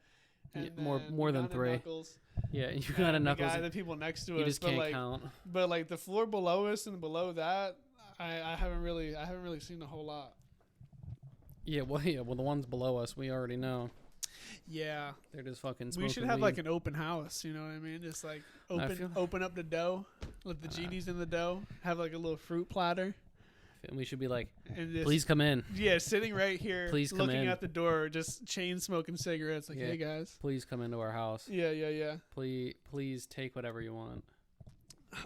And more than 3. Knuckles. Yeah, Ugandan Knuckles. The people next to us. You just can't count. But like the floor below us and below that, I haven't really seen a whole lot. Yeah, well, the ones below us, we already know. Yeah, they're just fucking smoking We should have weed. like an open house, you know what I mean? Just like open up the dough, let the genies in the dough, have like a little fruit platter. And we should be like, just, please come in. Yeah, sitting right here, please come looking in. at the door, just chain smoking cigarettes. Like, hey guys, please come into our house. Yeah. Please take whatever you want. I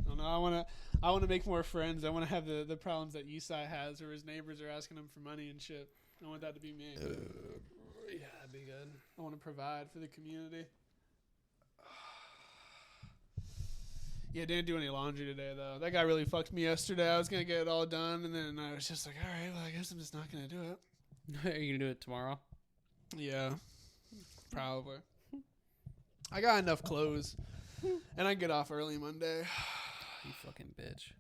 don't know. I want to make more friends. I want to have the problems that Yisai has, where his neighbors are asking him for money and shit. I want that to be me. Yeah, that'd be good. I want to provide for the community. Yeah, didn't do any laundry today, though. That guy really fucked me yesterday. I was going to get it all done, and then I was just like, all right, well, I guess I'm just not going to do it. Are you going to do it tomorrow? Yeah, probably. I got enough clothes, and I get off early Monday. You fucking bitch.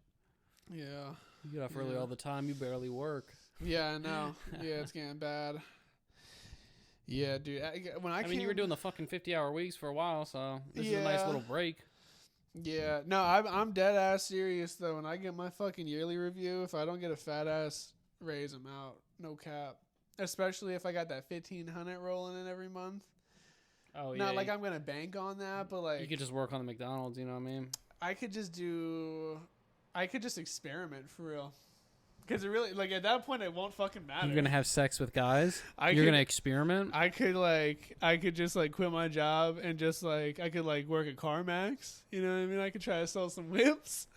Yeah. You get off early all the time. You barely work. Yeah, I know. Yeah, it's getting bad. Yeah, dude. I mean, you were doing the fucking 50-hour weeks for a while, so this is a nice little break. Yeah, no, I'm dead ass serious though. When I get my fucking yearly review, if I don't get a fat ass raise, I'm out. No cap. Especially if I got that $1,500 rolling in every month. Oh yeah. Not like I'm gonna bank on that, but like you could just work on the McDonald's. You know what I mean? I could just experiment for real. Because it really, like, at that point, it won't fucking matter. You're gonna have sex with guys. You're gonna experiment. I could just like quit my job and just like I could like work at CarMax. You know what I mean? I could try to sell some whips.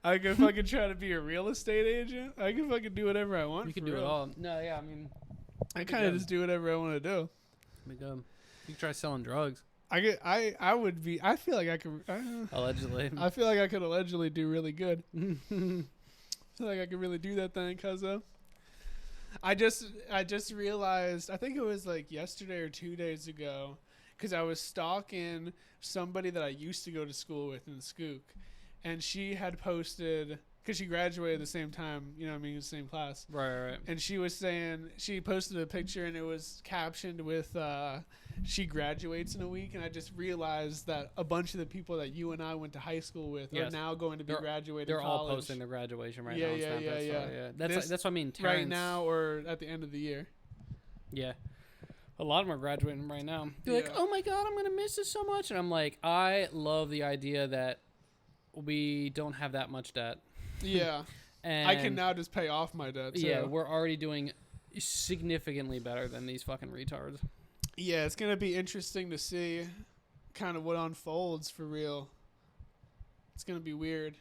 I could fucking try to be a real estate agent. I could fucking do whatever I want. You can do it all. No, yeah, I mean, I kind of just do whatever I want to do. Be good. You can try selling drugs. I would be. I feel like I could. Allegedly. I feel like I could allegedly do really good. I feel like I could really do that thing, cuzzo. I just realized, I think it was like yesterday or 2 days ago, because I was stalking somebody that I used to go to school with in Skook, and she had posted, because she graduated the same time, you know what I mean, the same class. Right. And she was saying, she posted a picture and it was captioned with, she graduates in a week, and I just realized that a bunch of the people that you and I went to high school with are now going to be graduating They're college. all posting their graduation right now. Yeah. That's what I mean. Terrence, right now or at the end of the year. Yeah. A lot of them are graduating right now. They're like, oh my God, I'm going to miss this so much. And I'm like, I love the idea that we don't have that much debt. Yeah. And I can now just pay off my debt, too. Yeah, we're already doing significantly better than these fucking retards. Yeah, it's going to be interesting to see kind of what unfolds for real. It's going to be weird.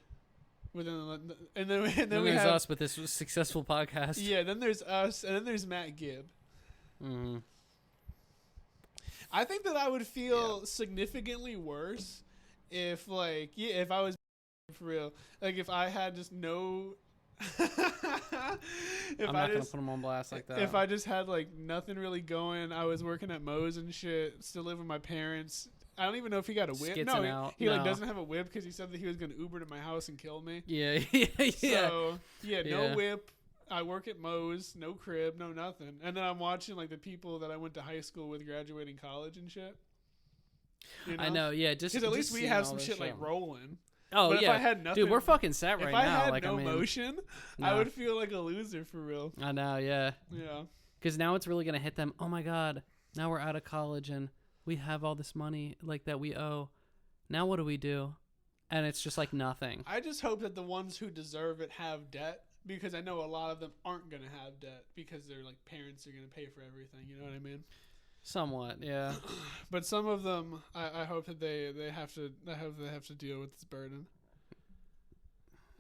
And then we there's have us with this successful podcast. Yeah, then there's us, and then there's Matt Gibb. Mm-hmm. I think that I would feel significantly worse if, like, if I was for real. Like, if I had just no... I'm not going to put him on blast like that. If I just had, like, nothing really going, I was working at Moe's and shit, still living with my parents. I don't even know if he got a whip. He doesn't have a whip because he said that he was going to Uber to my house and kill me. Yeah. So, no whip. I work at Moe's, no crib, no nothing. And then I'm watching, like, the people that I went to high school with graduating college and shit. You know? I know, yeah. Just because at least we have some shit, like, rolling. Oh, but yeah. if I had nothing, dude, we're fucking set right now. If I had no motion, I would feel like a loser for real. I know, yeah. Yeah. Because now it's really going to hit them. Oh, my God. Now we're out of college and we have all this money like that we owe. Now what do we do? And it's just like nothing. I just hope that the ones who deserve it have debt, because I know a lot of them aren't going to have debt because their like parents are going to pay for everything. You know what I mean? Somewhat, yeah. But some of them, I hope that they have to deal with this burden.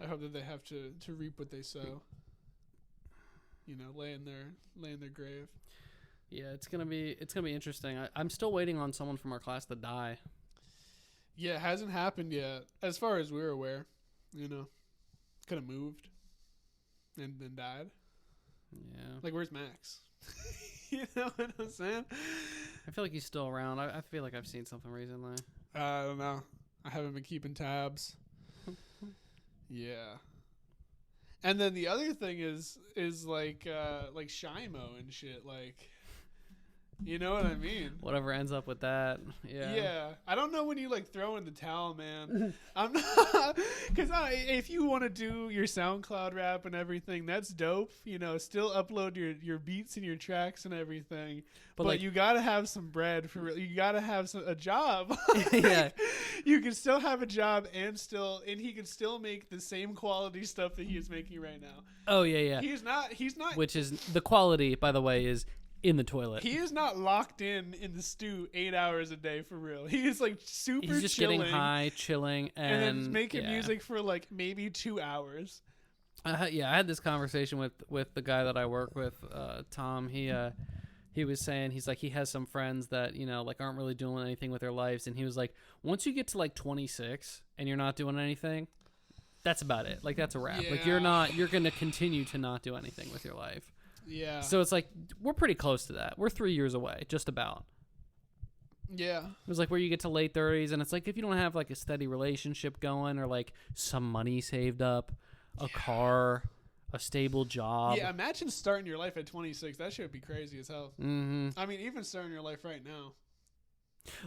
I hope that they have to reap what they sow. You know, lay in their grave. Yeah, it's gonna be interesting. I'm still waiting on someone from our class to die. Yeah, it hasn't happened yet, as far as we're aware. You know, could have moved and then died. Yeah. Like, where's Max? You know what I'm saying? I feel like he's still around. I feel like I've seen something recently. I don't know. I haven't been keeping tabs. Yeah. And then the other thing is like Shimo and shit, like, you know what I mean? Whatever ends up with that. Yeah. Yeah. I don't know when you like throw in the towel, man. I'm not, because if you want to do your SoundCloud rap and everything, that's dope. You know, still upload your beats and your tracks and everything. But like, you gotta have some bread for real. You gotta have a job. Yeah. You can still have a job and he can still make the same quality stuff that he is making right now. Oh yeah. He's not. Which is the quality, by the way, is in the toilet. He is not locked in the stew 8 hours a day for real. He is like super chilling. He's just getting high, chilling, and then making music for like maybe 2 hours. I had this conversation with the guy that I work with, Tom. He was saying, he's like, he has some friends that, you know, like aren't really doing anything with their lives. And he was like, once you get to like 26 and you're not doing anything, that's about it. Like, that's a wrap. Yeah. Like, you're going to continue to not do anything with your life. Yeah. So it's like, we're pretty close to that. We're 3 years away, just about. Yeah. It was like where you get to late 30s, and it's like if you don't have like a steady relationship going or like some money saved up, a car, a stable job. Yeah, imagine starting your life at 26. That shit would be crazy as hell. Mm-hmm. I mean, even starting your life right now.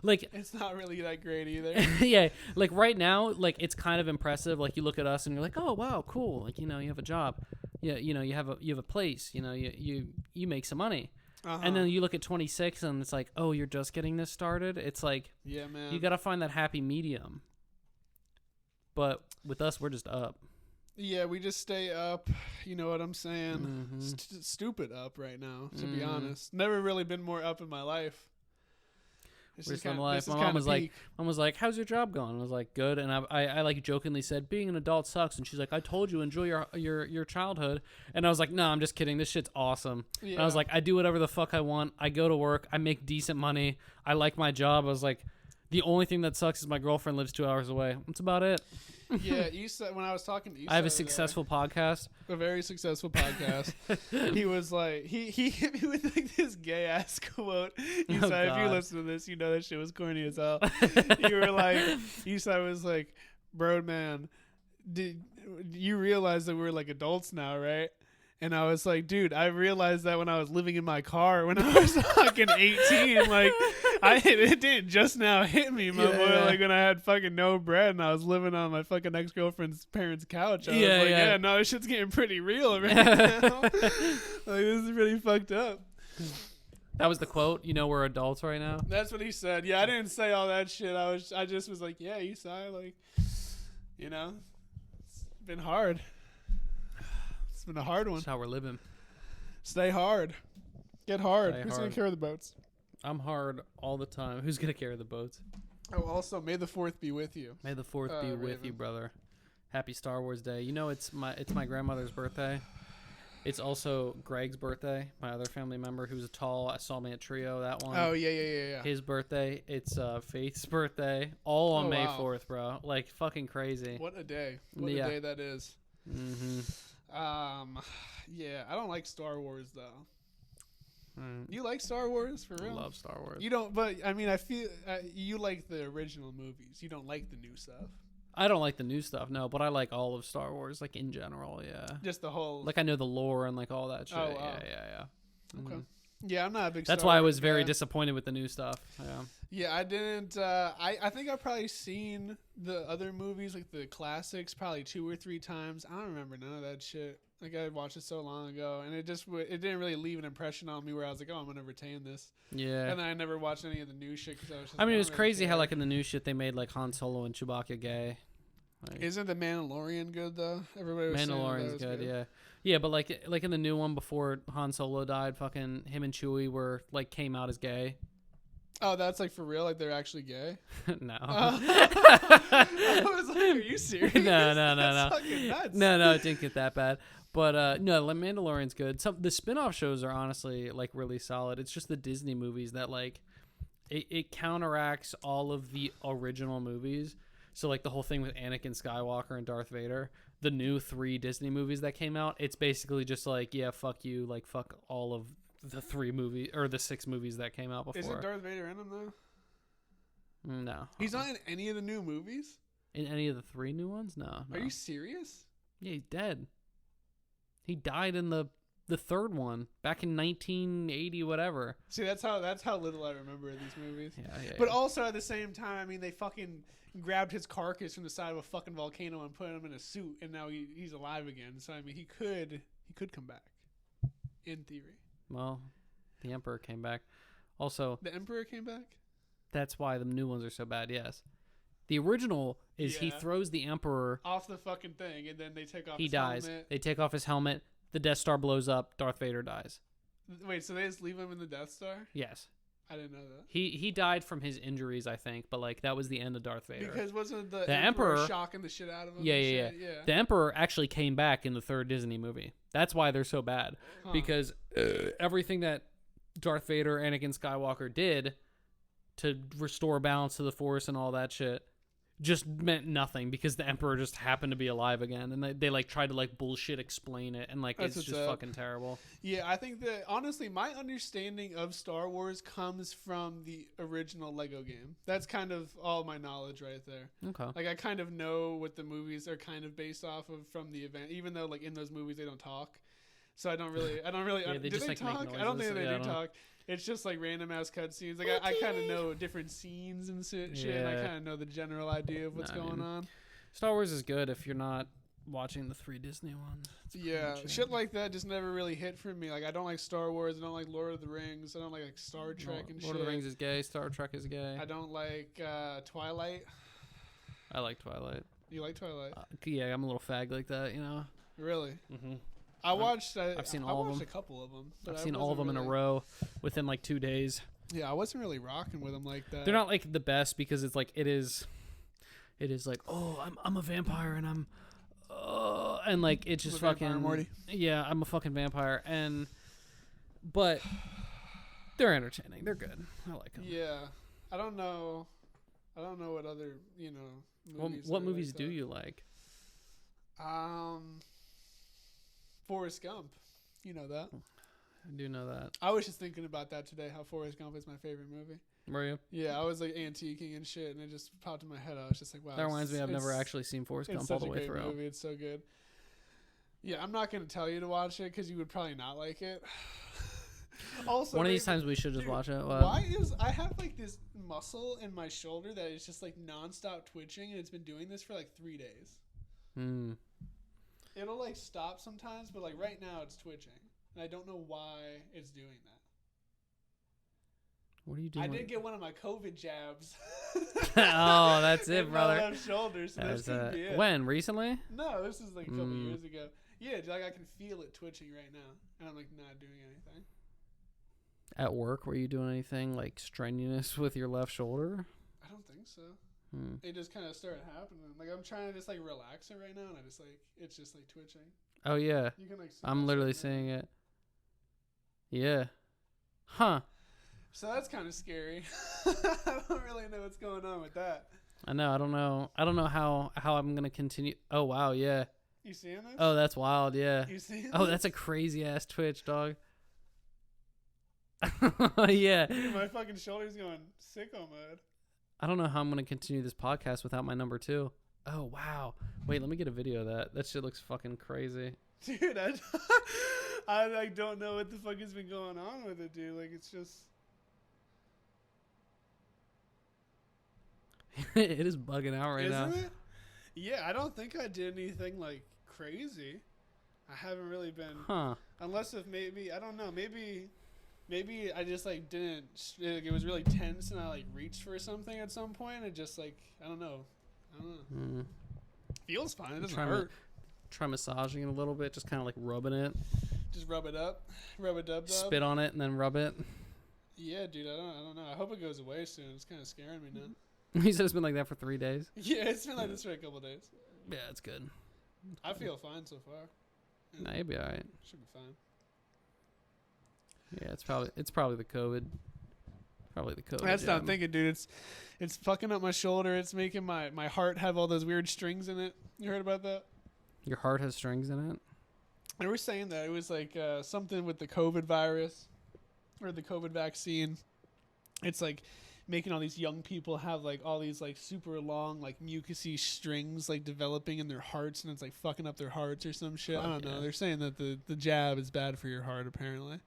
Like, it's not really that great either. Yeah, like right now, like it's kind of impressive. Like you look at us and you're like, oh wow, cool. Like, you know, you have a job. Yeah, you know, you have a place. You know, you make some money. Uh-huh. And then you look at 26 and it's like, oh, you're just getting this started. It's like, yeah, man, you got to find that happy medium. But with us, we're just up. Yeah, we just stay up. You know what I'm saying? Mm-hmm. Stupid up right now, to be honest. Never really been more up in my life. This is My kinda mom was peak. like, "How's your job going?" I was like, "Good." And I like jokingly said, "Being an adult sucks." And she's like, "I told you, enjoy your childhood." And I was like, "No, I'm just kidding. This shit's awesome." Yeah. And I was like, "I do whatever the fuck I want. I go to work. I make decent money. I like my job." I was like, "The only thing that sucks is my girlfriend lives 2 hours away. That's about it." Yeah, when I was talking to you, I have a successful podcast. A very successful podcast. He was like, he hit me with like this gay ass quote. He said, if you listen to this, you know that shit was corny as hell. You said, was like, bro, man, did you realize that we're like adults now, right? And I was like, dude, I realized that when I was living in my car when I was fucking 18. Like, it didn't just now hit me, my boy. Like, when I had fucking no bread and I was living on my fucking ex-girlfriend's parents' couch. I was like, yeah, no, this shit's getting pretty real right now. Like, this is really fucked up. That was the quote. You know, we're adults right now. That's what he said. Yeah, I didn't say all that shit. I just was like, yeah, Esai, like, you know, it's been hard. It's been a hard one. That's how we're living. Stay hard. Get hard. Stay Who's hard. going to carry the boats? I'm hard all the time. Who's going to carry the boats? Oh, also, may the 4th be with you. May the 4th be with you, brother. Happy Star Wars Day. You know, it's my grandmother's birthday. It's also Greg's birthday, my other family member who's a tall. I saw me at Trio, that one. Oh, yeah. His birthday. It's Faith's birthday. All on May 4th, bro. Like, fucking crazy. What a day. What a day that is. Mm-hmm. Yeah, I don't like Star Wars though. You like Star Wars for real? I love Star Wars. You don't, but I mean, I feel you like the original movies. You don't like the new stuff. I don't like the new stuff, no, but I like all of Star Wars, like in general, yeah. Just the whole. Like I know the lore and like all that shit. Oh, wow. Yeah. Okay. Yeah, I'm not a big. That's Star why I Wars was very guy. disappointed with the new stuff. Yeah. Yeah, I didn't. I think I've probably seen the other movies, like the classics, probably 2 or 3 times. I don't remember none of that shit. Like I watched it so long ago, and it didn't really leave an impression on me where I was like, oh, I'm gonna retain this. Yeah. And then I never watched any of the new shit because I was. Just I mean, like, it was don't crazy really how care. like in the new shit they made like Han Solo and Chewbacca gay. Like, Isn't the Mandalorian good though? Everybody was saying that Mandalorian's was good, yeah. Yeah, but like in the new one before Han Solo died, fucking him and Chewie were like came out as gay. Oh, that's like for real? Like they're actually gay? No. I was like, are you serious? No. That's fucking nuts. No, it didn't get that bad. But no, the Mandalorian's good. The spin-off shows are honestly like really solid. It's just the Disney movies that like it counteracts all of the original movies. So like the whole thing with Anakin Skywalker and Darth Vader, the new 3 Disney movies that came out, it's basically just like, yeah, fuck you, like fuck all of the 3 movies or the 6 movies that came out before. Isn't Darth Vader in them though? No. He's not in any of the new movies? In any of the 3 new ones? No. Are you serious? Yeah, he's dead. He died in the 3rd one back in 1980 whatever. See, that's how little I remember of these movies. Yeah. But also at the same time, I mean, they fucking grabbed his carcass from the side of a fucking volcano and put him in a suit, and now he's alive again. So I mean, he could come back, in theory. Well, the Emperor came back. Also, The Emperor came back? that's why the new ones are so bad. Yes. The original is he Yeah. throws the Emperor. Off the fucking thing, and then they take off He his dies. helmet. They take off his helmet. The Death Star blows up. Darth Vader dies. Wait, so they just leave him in the Death Star? Yes. I didn't know that. He died from his injuries, I think, but like that was the end of Darth Vader. Because wasn't the Emperor shocking the shit out of him? Yeah, and yeah. shit? The Emperor actually came back in the 3rd Disney movie. That's why they're so bad. Huh. Because everything that Darth Vader, Anakin Skywalker did to restore balance to the Force and all that shit just meant nothing because the Emperor just happened to be alive again, and they like tried to like bullshit explain it, and like That's it's what's just up. fucking terrible. Yeah, I think that honestly, my understanding of Star Wars comes from the original Lego game. That's kind of all my knowledge right there. Okay. Like I kind of know what the movies are kind of based off of from the event, even though like in those movies they don't talk. So I don't really. Yeah, they do just, they like, make talk? I don't think noises. they Yeah, I do don't know. talk. It's just like random ass cutscenes. Like I kind of know different scenes and shit. And I Yeah. kind of know the general idea of what's Nah, I going mean, on. Star Wars is good if you're not watching the 3 Disney ones. That's pretty Yeah, much it. shit like that just never really hit for me. Like I don't like Star Wars. I don't like Lord of the Rings. I don't like Star Trek and shit. Lord of the Rings is gay. Star Trek is gay. I don't like Twilight. I like Twilight. You like Twilight? Yeah, I'm a little fag like that, you know. Really? Mm-hmm. I've seen all of them. a couple of them. I've seen all of them in a row within like 2 days. Yeah, I wasn't really rocking with them like that. They're not like the best because it's like it is like, oh, I'm a vampire and I'm and like it's just fucking Morty. Yeah, I'm a fucking vampire but they're entertaining. They're good. I like them. Yeah. I don't know what other, movies. What movies do you like? Forrest Gump. You know that. I do know that. I was just thinking about that today, how Forrest Gump is my favorite movie. Were you? Yeah, I was like antiquing and shit, and it just popped in my head. I was just like, wow. That reminds me, I've never actually seen Forrest Gump all the way through. It's such a great movie. It's so good. Yeah, I'm not going to tell you to watch it because you would probably not like it. Also, one of these times we should just watch it. Why is I have like this muscle in my shoulder that is just like nonstop twitching, and it's been doing this for like 3 days. It'll like stop sometimes, but like right now it's twitching, and I don't know why it's doing that. What are you doing? I did get one of my COVID jabs. Oh, that's it, brother. My left shoulder, so this could be it. When? Recently? No, this is like a couple years ago. Yeah, like I can feel it twitching right now, and I'm like not doing anything. At work, were you doing anything like strenuous with your left shoulder? I don't think so. It just kind of started happening. Like I'm trying to just like relax it right now, and it's just like twitching. Oh yeah, you can like. I'm literally seeing it. Yeah. Huh. So that's kind of scary. I don't really know what's going on with that. I know. I don't know how I'm gonna continue. Oh wow, yeah. You seeing this? Oh, that's wild. Yeah. You seeing? Oh, that's a crazy ass twitch, dog. Yeah. Dude, my fucking shoulder's going sicko mode. I don't know how I'm gonna continue this podcast without my number 2. Oh wow. Wait, let me get a video of that. That shit looks fucking crazy. Dude, I like don't know what the fuck has been going on with it, dude. Like it's just. It is bugging out right now. Isn't it? Yeah, I don't think I did anything like crazy. I haven't really been. Huh. Unless if maybe I don't know. Maybe I just like didn't. Like, it was really tense, and I like reached for something at some point. It just like I don't know. Feels fine. It doesn't hurt. Try massaging it a little bit, just kind of like rubbing it. Just rub it up, rub a dub. Spit on it and then rub it. Yeah, dude. I don't know. I hope it goes away soon. It's kind of scaring me now. He said it's been like that for 3 days. Yeah, it's been like this for a couple of days. Yeah, it's good. I feel fine so far. Yeah. Nah, you'll be all right. Should be fine. Yeah, it's probably the COVID. Probably the COVID. That's what I'm thinking, dude. It's fucking up my shoulder. It's making my heart have all those weird strings in it. You heard about that? Your heart has strings in it? They were saying that it was like something with the COVID virus or the COVID vaccine. It's like making all these young people have like all these like super long like mucousy strings like developing in their hearts, and it's like fucking up their hearts or some shit. I don't know. They're saying that the jab is bad for your heart apparently.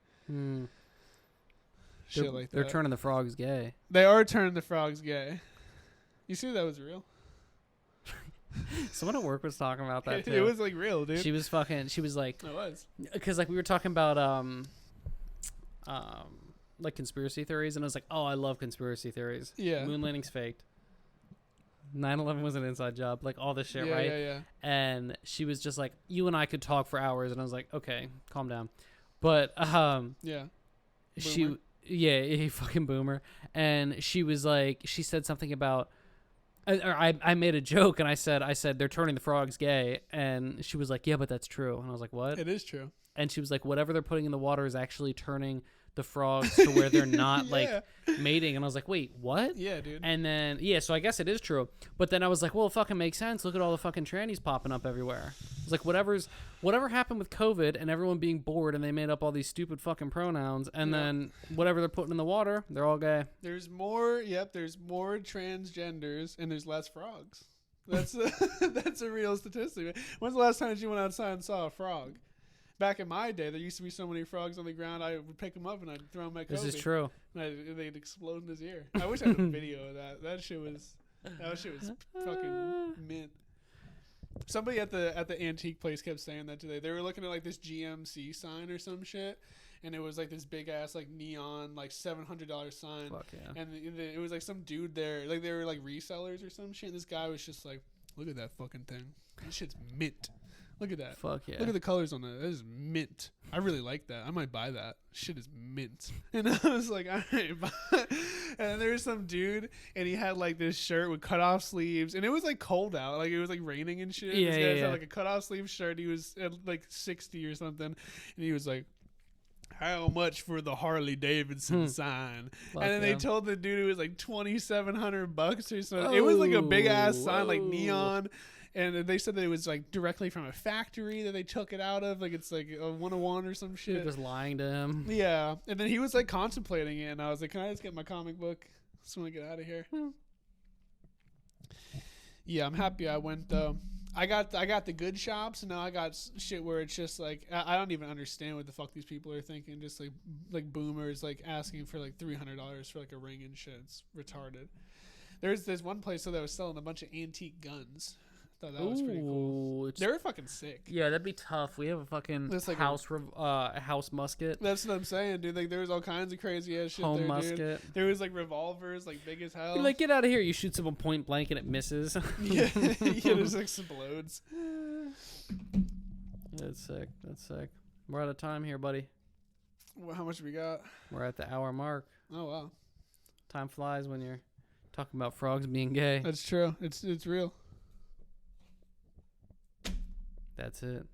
Shit like that. They're turning the frogs gay. They are turning the frogs gay. You see that was real? Someone at work was talking about that too. It was like real, dude. She was like, it was. Because like we were talking about like conspiracy theories, and I was like, oh, I love conspiracy theories. Yeah. Moon landing's faked. 9/11 was an inside job. Like all this shit, yeah, right? Yeah. And she was just like, you and I could talk for hours, and I was like, okay, calm down. But yeah. Boomer. A fucking boomer. And she was like, she said something about, I made a joke, and I said they're turning the frogs gay, and she was like, yeah, but that's true. And I was like, what? It is true. And she was like, whatever they're putting in the water is actually turning the frogs to where they're not like mating. And I was like, wait, what? Yeah, dude. And then so I guess it is true. But then I was like, well, it fucking makes sense. Look at all the fucking trannies popping up everywhere. It's like whatever happened with COVID and everyone being bored, and they made up all these stupid fucking pronouns, and then whatever they're putting in the water, they're all gay. There's more transgenders and there's less frogs. That's that's a real statistic. When's the last time you went outside and saw a frog? Back in my day, there used to be so many frogs on the ground, I would pick them up and I'd throw them at Kobe. This is true. And they'd explode in his ear. I wish I had a video of that. That shit was fucking mint. Somebody at the antique place kept saying that today. They were looking at like this GMC sign or some shit, and it was like this big ass like neon like $700 sign. Fuck yeah. And it was like some dude there, like they were like resellers or some shit. And this guy was just like, Look at that fucking thing. That shit's mint. Look at that. Fuck yeah. Look at the colors on that. That is mint. I really like that. I might buy that. Shit is mint. And I was like, all right. And there was some dude, and he had like this shirt with cut off sleeves, and it was like cold out. Like it was like raining and shit. Yeah, this guy had yeah. like a cut off sleeve shirt. He was at like 60 or something, and he was like, how much for the Harley Davidson sign? Fuck And then they yeah. told the dude it was like $2,700 or something. It was like a big ass sign, like Whoa. neon. And they said that it was like directly from a factory that they took it out of. Like it's like a 101 or some You're shit. just lying to him. Yeah. And then he was like contemplating it. And I was like, can I just get my comic book? I just want to get out of here. Yeah, I'm happy I went though. I got the good shops, and now I got shit where it's just like I don't even understand what the fuck these people are thinking. Just like boomers like asking for like $300 for like a ring and shit. It's retarded. There's this one place that was selling a bunch of antique guns. I thought that was pretty cool. They were fucking sick. Yeah, that'd be tough. We have a fucking That's like house musket. That's what I'm saying, dude. Like there was all kinds of crazy ass shit Home there, musket. dude. There was like revolvers, like big as hell. You're like, get out of here. You shoot someone point blank and it misses. yeah, it just explodes. That's sick. That's sick. We're out of time here, buddy. Well, how much we got? We're at the hour mark. Oh wow, Time flies when you're talking about frogs being gay. that's true. It's real. That's it.